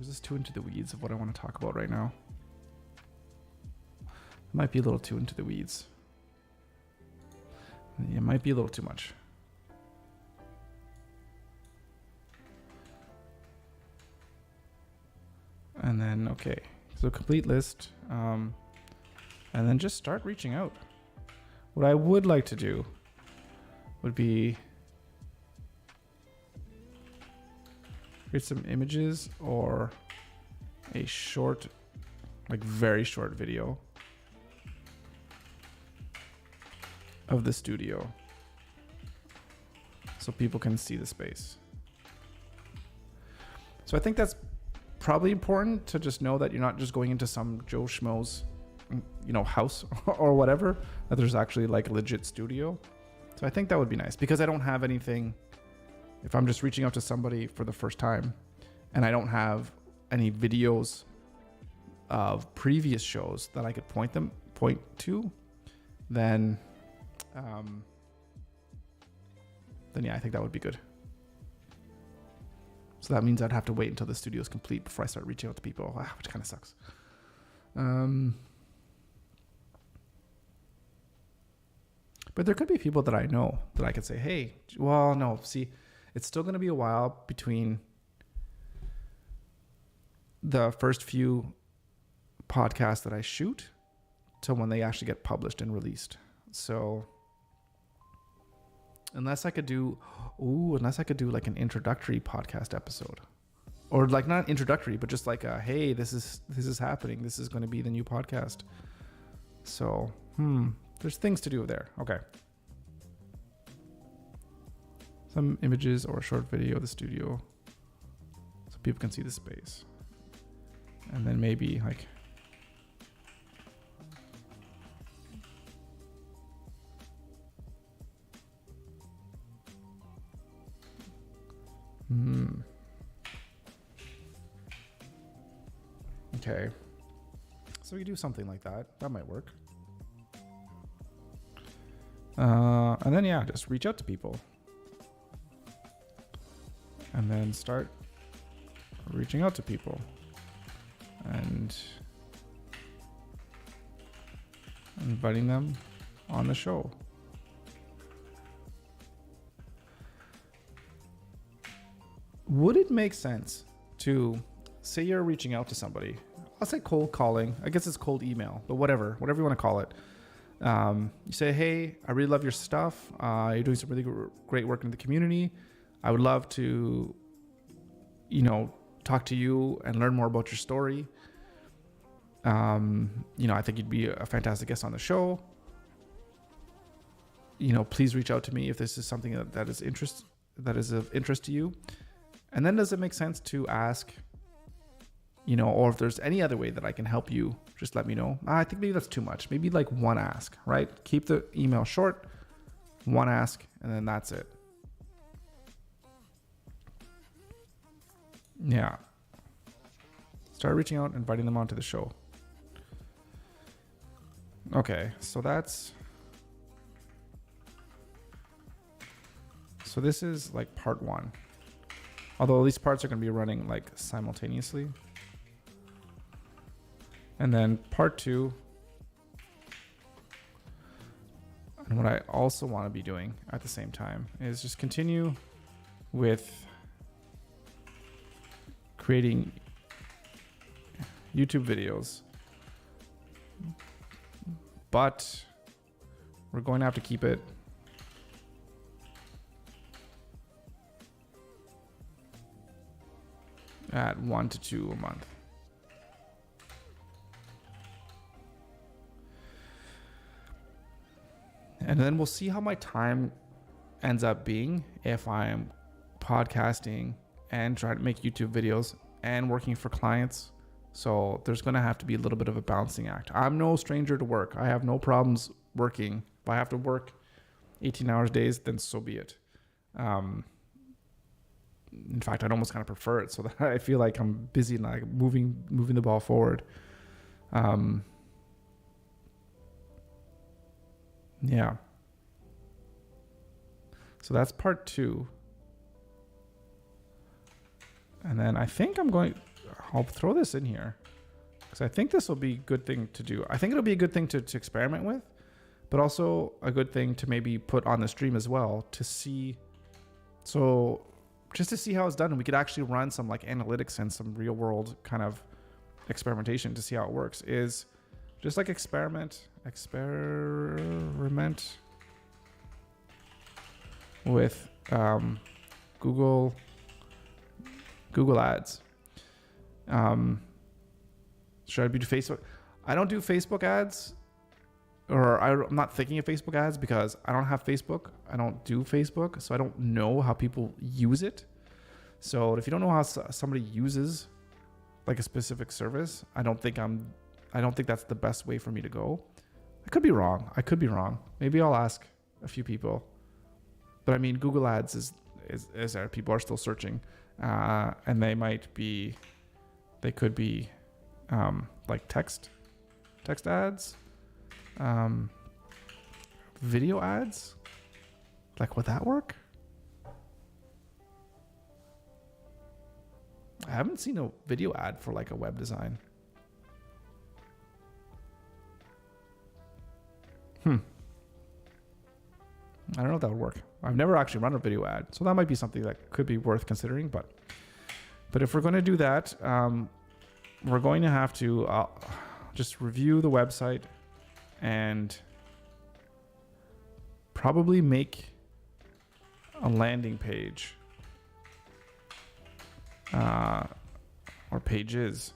Is this too into the weeds of what I want to talk about right now? It might be a little too into the weeds. It might be a little too much. And then, okay, so complete list. And then just start reaching out. What I would like to do would be create some images or a short, like very short video of the studio so people can see the space. So I think that's probably important to just know that you're not just going into some Joe Schmo's, house or whatever, that there's actually like a legit studio. So I think that would be nice, because I don't have anything. If I'm just reaching out to somebody for the first time and I don't have any videos of previous shows that I could point to, then yeah, I think that would be good. So that means I'd have to wait until the studio is complete before I start reaching out to people, which kind of sucks. But there could be people that I know that I could say, hey, well, no, see, it's still going to be a while between the first few podcasts that I shoot to when they actually get published and released. So unless I could do like an introductory podcast episode, or like not introductory, but just like hey, this is happening. This is going to be the new podcast. So, there's things to do there. Okay. Some images or a short video of the studio so people can see the space. And then maybe like okay. So we could do something like that. That might work. And then yeah, just reach out to people. And then start reaching out to people and inviting them on the show. Would it make sense to say you're reaching out to somebody? I'll say cold calling. I guess it's cold email, but whatever you want to call it. You say, hey, I really love your stuff. You're doing some really great work in the community. I would love to, talk to you and learn more about your story. I think you'd be a fantastic guest on the show. Please reach out to me if this is something that is of interest to you. And then does it make sense to ask, or if there's any other way that I can help you, just let me know. I think maybe that's too much. Maybe like one ask, right? Keep the email short, one ask, and then that's it. Yeah. Start reaching out, inviting them onto the show. Okay, so this is like part 1. Although these parts are going to be running like simultaneously. And then part 2. And what I also want to be doing at the same time is just continue with creating YouTube videos. But we're going to have to keep it at 1 to 2 a month. And then we'll see how my time ends up being if I am podcasting and trying to make YouTube videos and working for clients. So there's going to have to be a little bit of a balancing act. I'm no stranger to work. I have no problems working. If I have to work 18 hours days, then so be it. In fact, I'd almost kind of prefer it so that I feel like I'm busy and like moving the ball forward. Yeah. So that's part 2. And then I think I'll throw this in here because I think this will be a good thing to do. I think it'll be a good thing to experiment with, but also a good thing to maybe put on the stream as well to see. So just to see how it's done. And we could actually run some like analytics and some real world kind of experimentation to see how it works. Is just like experiment with Google Ads. Should I do Facebook? I don't do Facebook ads, or I'm not thinking of Facebook ads because I don't have Facebook. I don't do Facebook, so I don't know how people use it. So if you don't know how somebody uses like a specific service, I don't think that's the best way for me to go. I could be wrong. Maybe I'll ask a few people. But I mean, Google Ads is there. People are still searching, and they could be like text ads, video ads. Like, would that work? I haven't seen a video ad for like a web design. I don't know if that would work. I've never actually run a video ad, so that might be something that could be worth considering. But if we're going to do that, we're going to have to just review the website and probably make a landing page or pages.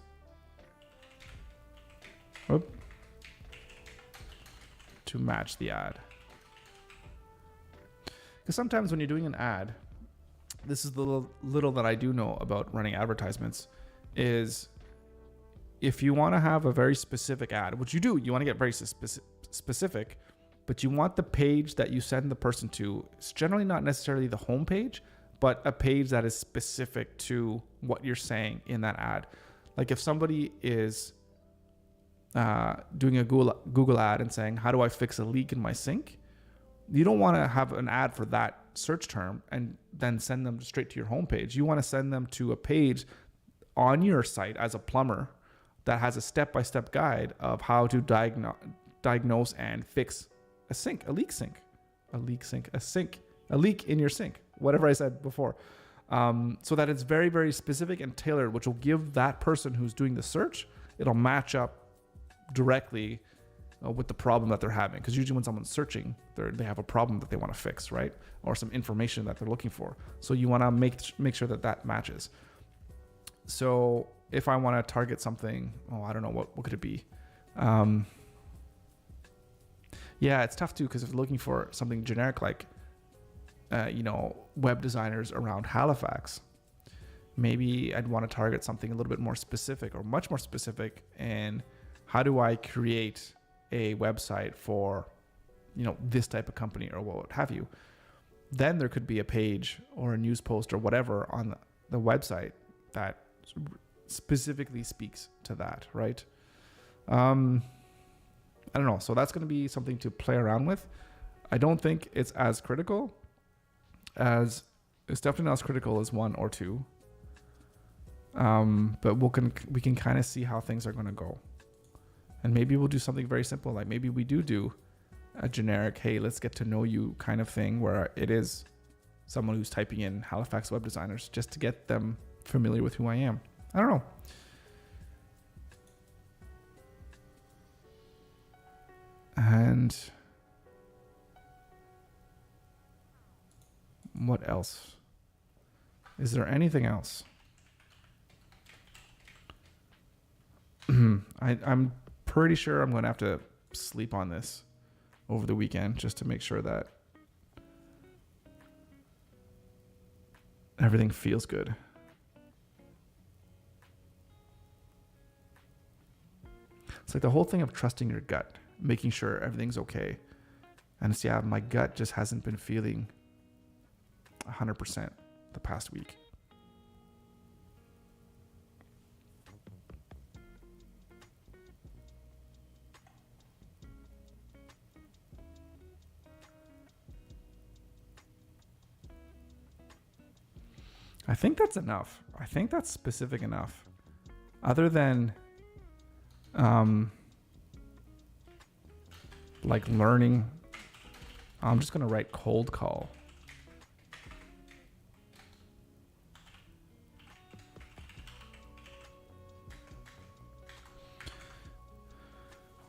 To match the ad. Because sometimes when you're doing an ad, this is the little that I do know about running advertisements, is if you want to have a very specific ad, which you want to get very specific, but you want the page that you send the person to, it's generally not necessarily the home page, but a page that is specific to what you're saying in that ad. Like if somebody is doing a Google ad and saying, how do I fix a leak in my sink? You don't want to have an ad for that search term and then send them straight to your homepage. You want to send them to a page on your site as a plumber that has a step-by-step guide of how to diagnose and fix a leak in your sink, whatever I said before. So that it's very, very specific and tailored, which will give that person who's doing the search, it'll match up directly with the problem that they're having. Because usually when someone's searching, they have a problem that they want to fix, right? Or some information that they're looking for. So you want to make sure that matches. So if I want to target something, I don't know, what could it be? Yeah, it's tough too, because if looking for something generic like, web designers around Halifax, maybe I'd want to target something a little bit more specific or much more specific. And how do I create a website for, this type of company or what have you? Then there could be a page or a news post or whatever on the website that specifically speaks to that, right? I don't know. So that's going to be something to play around with. I don't think it's as critical as it's definitely not as critical as 1 or 2. But we can kind of see how things are going to go. And maybe we'll do something very simple. Like maybe we do a generic, hey, let's get to know you kind of thing, where it is someone who's typing in Halifax web designers just to get them familiar with who I am. I don't know. And what else? Is there anything else? I'm pretty sure I'm going to have to sleep on this over the weekend just to make sure that everything feels good. It's like the whole thing of trusting your gut, making sure everything's okay. And it's, my gut just hasn't been feeling 100% the past week. I think that's enough. I think that's specific enough. Other than like learning, I'm just going to write cold call.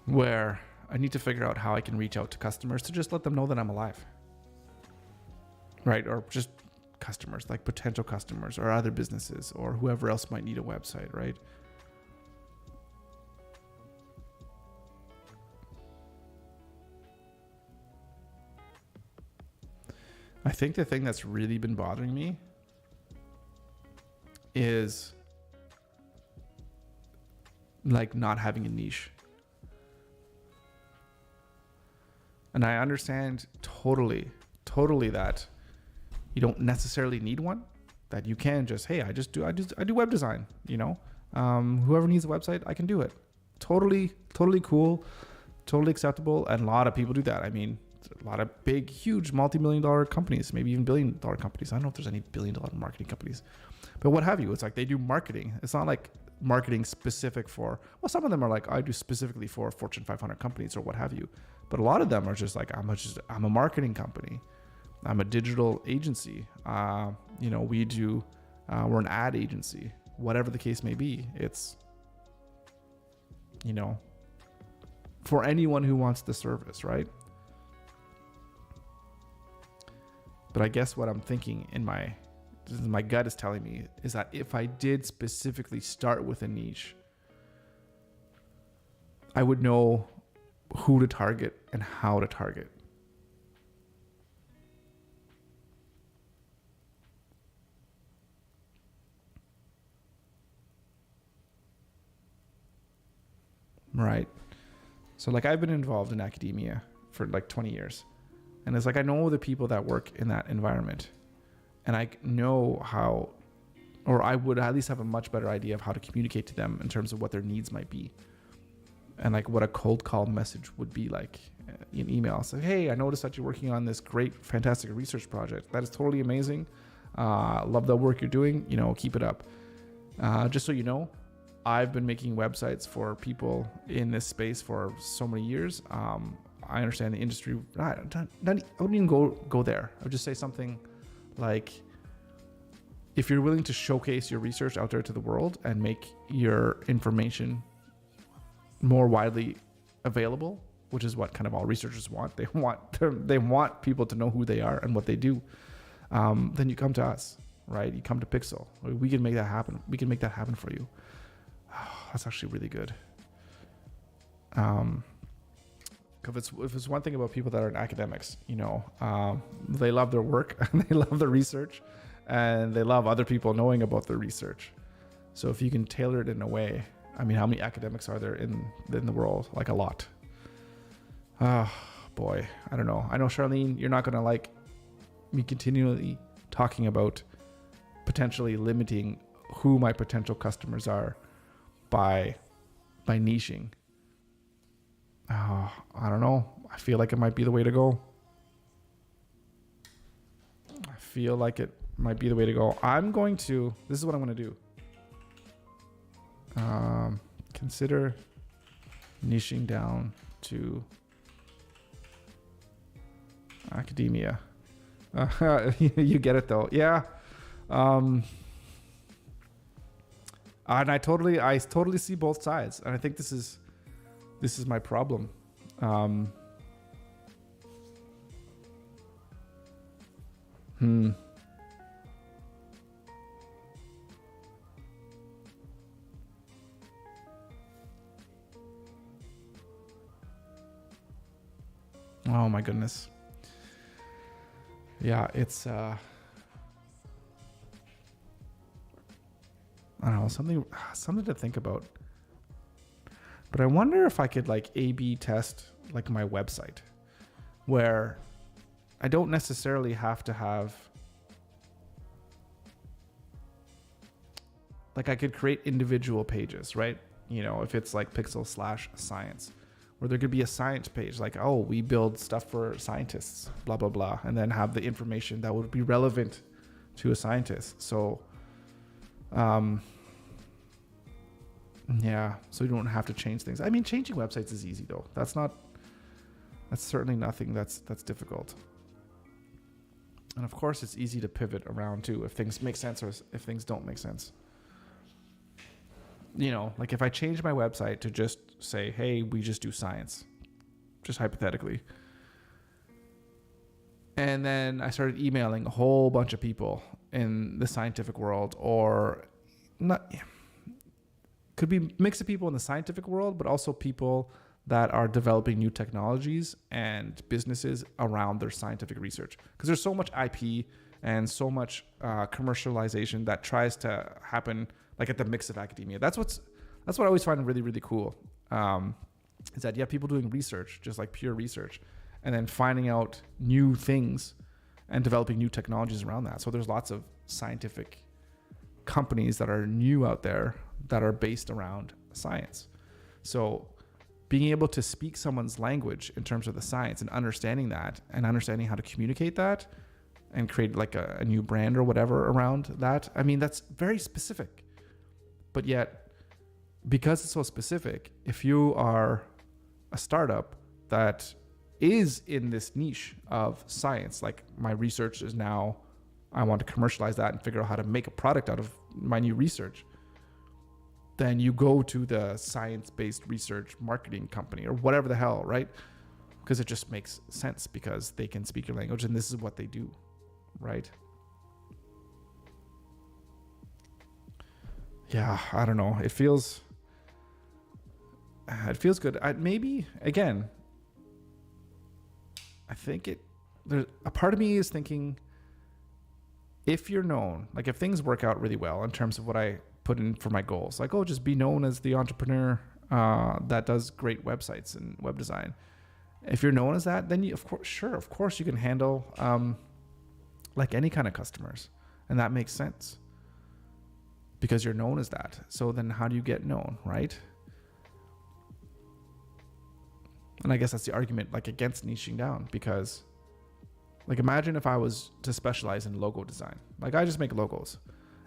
Where I need to figure out how I can reach out to customers to just let them know that I'm alive. Right? Or just customers, like potential customers or other businesses or whoever else might need a website, right? I think the thing that's really been bothering me is like not having a niche. And I understand totally that you don't necessarily need one, that you can just, hey, I do web design, whoever needs a website, I can do it. Totally cool, totally acceptable. And a lot of people do that. I mean, a lot of big, huge multi-million-dollar companies, maybe even billion-dollar companies. I don't know if there's any billion-dollar marketing companies, but what have you. It's like they do marketing. It's not like marketing specific for, well, some of them are like, I do specifically for Fortune 500 companies or what have you. But a lot of them are just like, I'm a marketing company. I'm a digital agency. We do, we're an ad agency, whatever the case may be. It's, for anyone who wants the service, right? But I guess what I'm thinking my gut is telling me is that if I did specifically start with a niche, I would know who to target and how to target. Right. So like I've been involved in academia for like 20 years. And it's like I know the people that work in that environment. And I know how, or I would at least have a much better idea of how to communicate to them in terms of what their needs might be. And like what a cold call message would be like in email. So, hey, I noticed that you're working on this great, fantastic research project. That is totally amazing. Love the work you're doing. Keep it up. Just so you know, I've been making websites for people in this space for so many years. I understand the industry. I wouldn't even go there. I would just say something like, if you're willing to showcase your research out there to the world and make your information more widely available, which is what kind of all researchers want. They want people to know who they are and what they do. Then you come to us, right? You come to Pixel. We can make that happen. We can make that happen for you. That's actually really good. If it's one thing about people that are in academics, they love their work and they love their research, and they love other people knowing about their research. So if you can tailor it in a way, I mean, how many academics are there in the world? Like a lot. Oh boy, I don't know. I know, Charlene, you're not gonna like me continually talking about potentially limiting who my potential customers are by niching. I don't know. I feel like it might be the way to go. This is what I'm going to do. Consider niching down to academia. You get it though. Yeah. And I totally see both sides. And I think this is my problem. Oh my goodness. Yeah, it's I don't know, something to think about. But I wonder if I could like A/B test like my website, where I don't necessarily have to have, like, I could create individual pages, right? If it's like Pixel/science, where there could be a science page, like, oh, we build stuff for scientists, blah, blah, blah, and then have the information that would be relevant to a scientist. So, yeah, so you don't have to change things. I mean, changing websites is easy though. That's certainly nothing that's difficult. And of course, it's easy to pivot around too if things make sense or if things don't make sense. Like if I change my website to just say, hey, we just do science, just hypothetically. And then I started emailing a whole bunch of people in the scientific world, or not, could be mix of people in the scientific world, but also people that are developing new technologies and businesses around their scientific research. Because there's so much IP and so much commercialization that tries to happen like at the mix of academia. That's what I always find really, really cool. Is that you have people doing research, just like pure research, and then finding out new things and developing new technologies around that. So there's lots of scientific companies that are new out there that are based around science. So being able to speak someone's language in terms of the science and understanding that and understanding how to communicate that and create like a new brand or whatever around that. I mean, that's very specific. But yet, because it's so specific, if you are a startup that is in this niche of science, like my research is now, I want to commercialize that and figure out how to make a product out of my new research, then you go to the science-based research marketing company or whatever the hell, right? Because it just makes sense because they can speak your language and this is what they do, right? Yeah, I don't know. It feels good. Maybe, again, I think there's a part of me is thinking, if you're known, like if things work out really well in terms of what I put in for my goals, like, oh, just be known as the entrepreneur that does great websites and web design. If you're known as that, then of course you can handle like any kind of customers, and that makes sense because you're known as that. So then how do you get known, right? And I guess that's the argument like against niching down, because like imagine if I was to specialize in logo design. Like I just make logos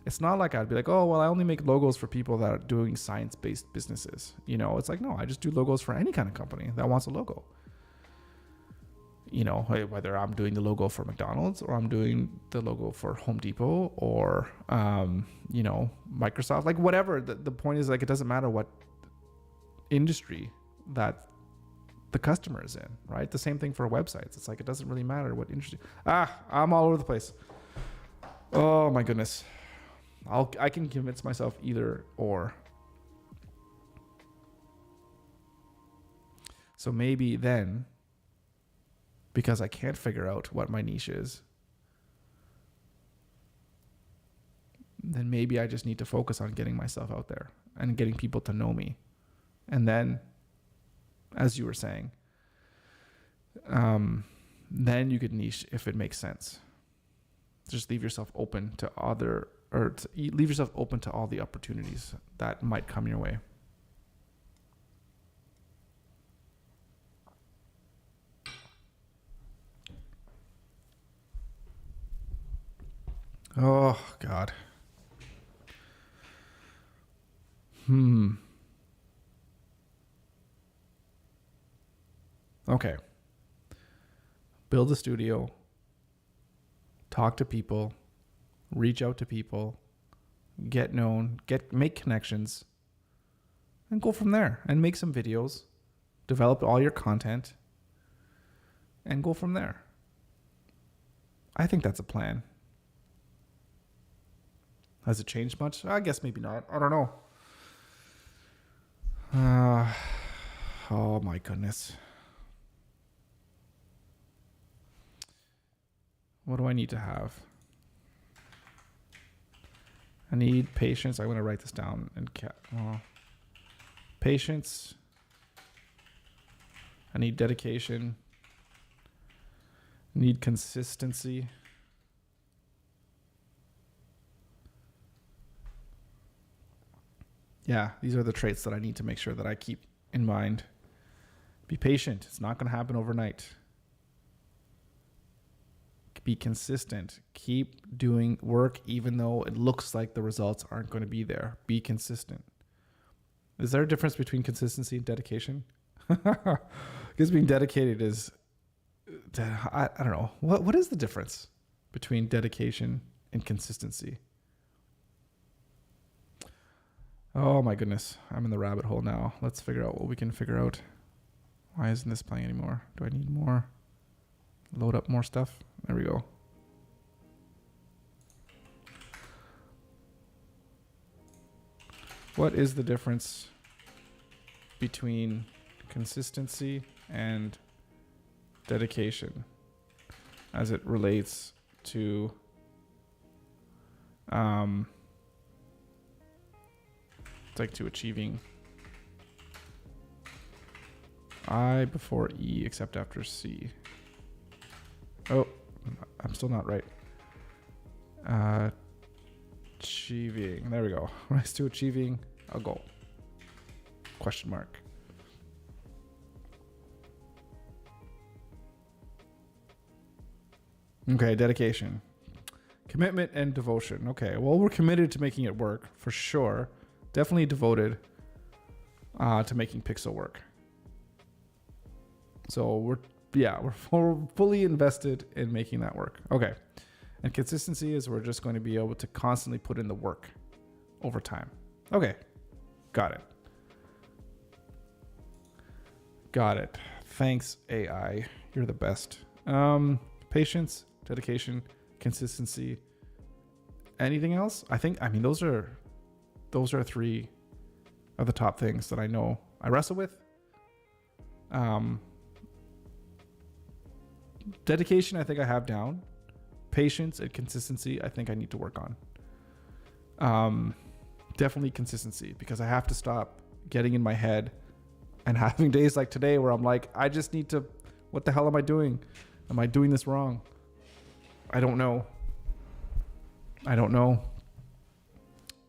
It's not like I'd be like, oh, well, I only make logos for people that are doing science-based businesses. It's like, no, I just do logos for any kind of company that wants a logo. Whether I'm doing the logo for McDonald's or I'm doing the logo for Home Depot or, Microsoft, like whatever. The point is, like, it doesn't matter what industry that the customer is in, right? The same thing for websites. It's like, it doesn't really matter what industry. I'm all over the place. Oh my goodness. I can convince myself either or. So maybe then, because I can't figure out what my niche is, then maybe I just need to focus on getting myself out there and getting people to know me. And then, as you were saying, then you could niche if it makes sense. Just leave yourself open to leave yourself open to all the opportunities that might come your way. Oh, God. Okay. Build a studio. Talk to people. Reach out to people. Get known. Make connections. And go from there. And make some videos. Develop all your content. And go from there. I think that's a plan. Has it changed much? I guess maybe not. I don't know. Oh my goodness. What do I need to have? I need patience. I'm going to write this down. Patience. I need dedication. I need consistency. Yeah, these are the traits that I need to make sure that I keep in mind. Be patient. It's not going to happen overnight. Be consistent. Keep doing work even though it looks like the results aren't going to be there. Be consistent. Is there a difference between consistency and dedication? Because being dedicated is, I don't know. What is the difference between dedication and consistency? Oh my goodness. I'm in the rabbit hole now. Let's figure out what we can figure out. Why isn't this playing anymore? Do I need more? Load up more stuff? There we go. What is the difference between consistency and dedication as it relates to to achieving I before E except after C? Oh, I'm still not right. Achieving. There we go. Rise to achieving a goal. Question mark. Okay, dedication. Commitment and devotion. Okay, well, we're committed to making it work for sure. Definitely devoted to making Pixel work. So we're fully invested in making that work. Okay. And consistency is we're just going to be able to constantly put in the work over time. Okay. Got it. Thanks, AI. You're the best. Patience, dedication, consistency. Anything else? I mean, those are three of the top things that I know I wrestle with. Dedication, I think I have down. Patience and consistency, I think I need to work on. Definitely consistency, because I have to stop getting in my head and having days like today where I'm like, I just need to, what the hell am I doing? Am I doing this wrong? I don't know.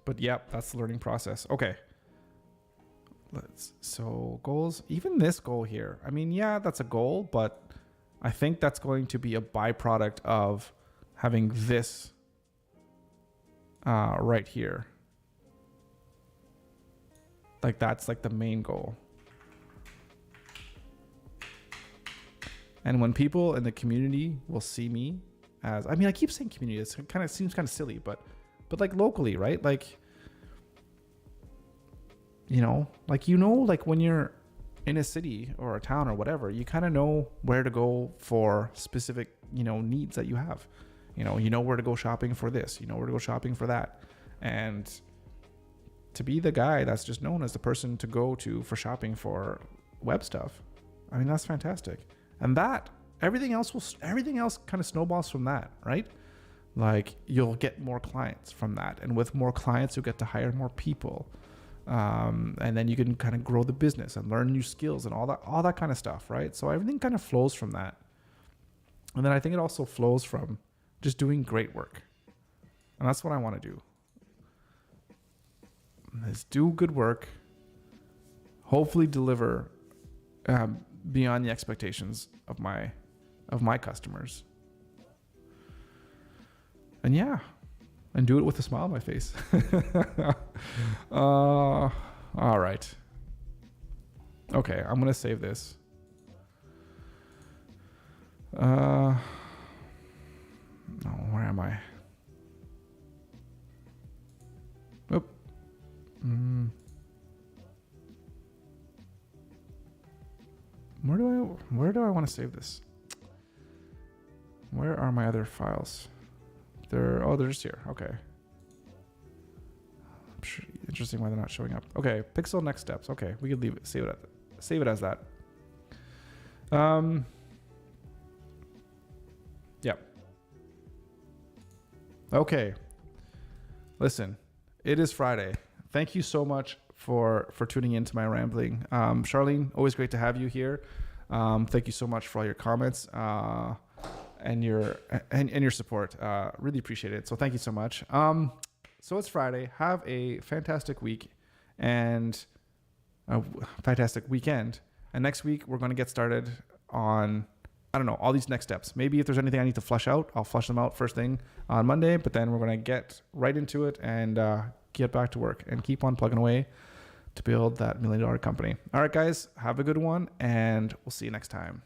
But yep, that's the learning process. Okay. So goals, even this goal here. I mean, yeah, that's a goal, but I think that's going to be a byproduct of having this right here. Like that's like the main goal. And when people in the community will see me as, I mean, I keep saying community, it kind of seems kind of silly, but like locally, right? Like, like when you're in a city or a town or whatever, you kind of know where to go for specific, needs that you have. You know where to go shopping for this, where to go shopping for that. And to be the guy that's just known as the person to go to for shopping for web stuff, I mean, that's fantastic. And that everything else kind of snowballs from that, right? Like you'll get more clients from that, and with more clients you'll get to hire more people, and then you can kind of grow the business and learn new skills and all that kind of stuff, right? So everything kind of flows from that. And then I think it also flows from just doing great work, and that's what I want to do. Is do good work, hopefully deliver beyond the expectations of my customers, and do it with a smile on my face. All right. Okay, I'm gonna save this. No, where am I? Oop. Where do I want to save this? Where are my other files? They're just here. Okay. Interesting why they're not showing up. Okay, Pixel next steps. Okay, we could leave it, save it as that. Yep. Okay. Listen, it is Friday. Thank you so much for tuning into my rambling. Charlene, always great to have you here. Thank you so much for all your comments and your support. Really appreciate it. So thank you so much. So it's Friday. Have a fantastic week and a fantastic weekend. And next week we're going to get started on, I don't know, all these next steps. Maybe if there's anything I need to flush out, I'll flush them out first thing on Monday. But then we're going to get right into it and get back to work and keep on plugging away to build that $1 million company. All right, guys, have a good one, and we'll see you next time.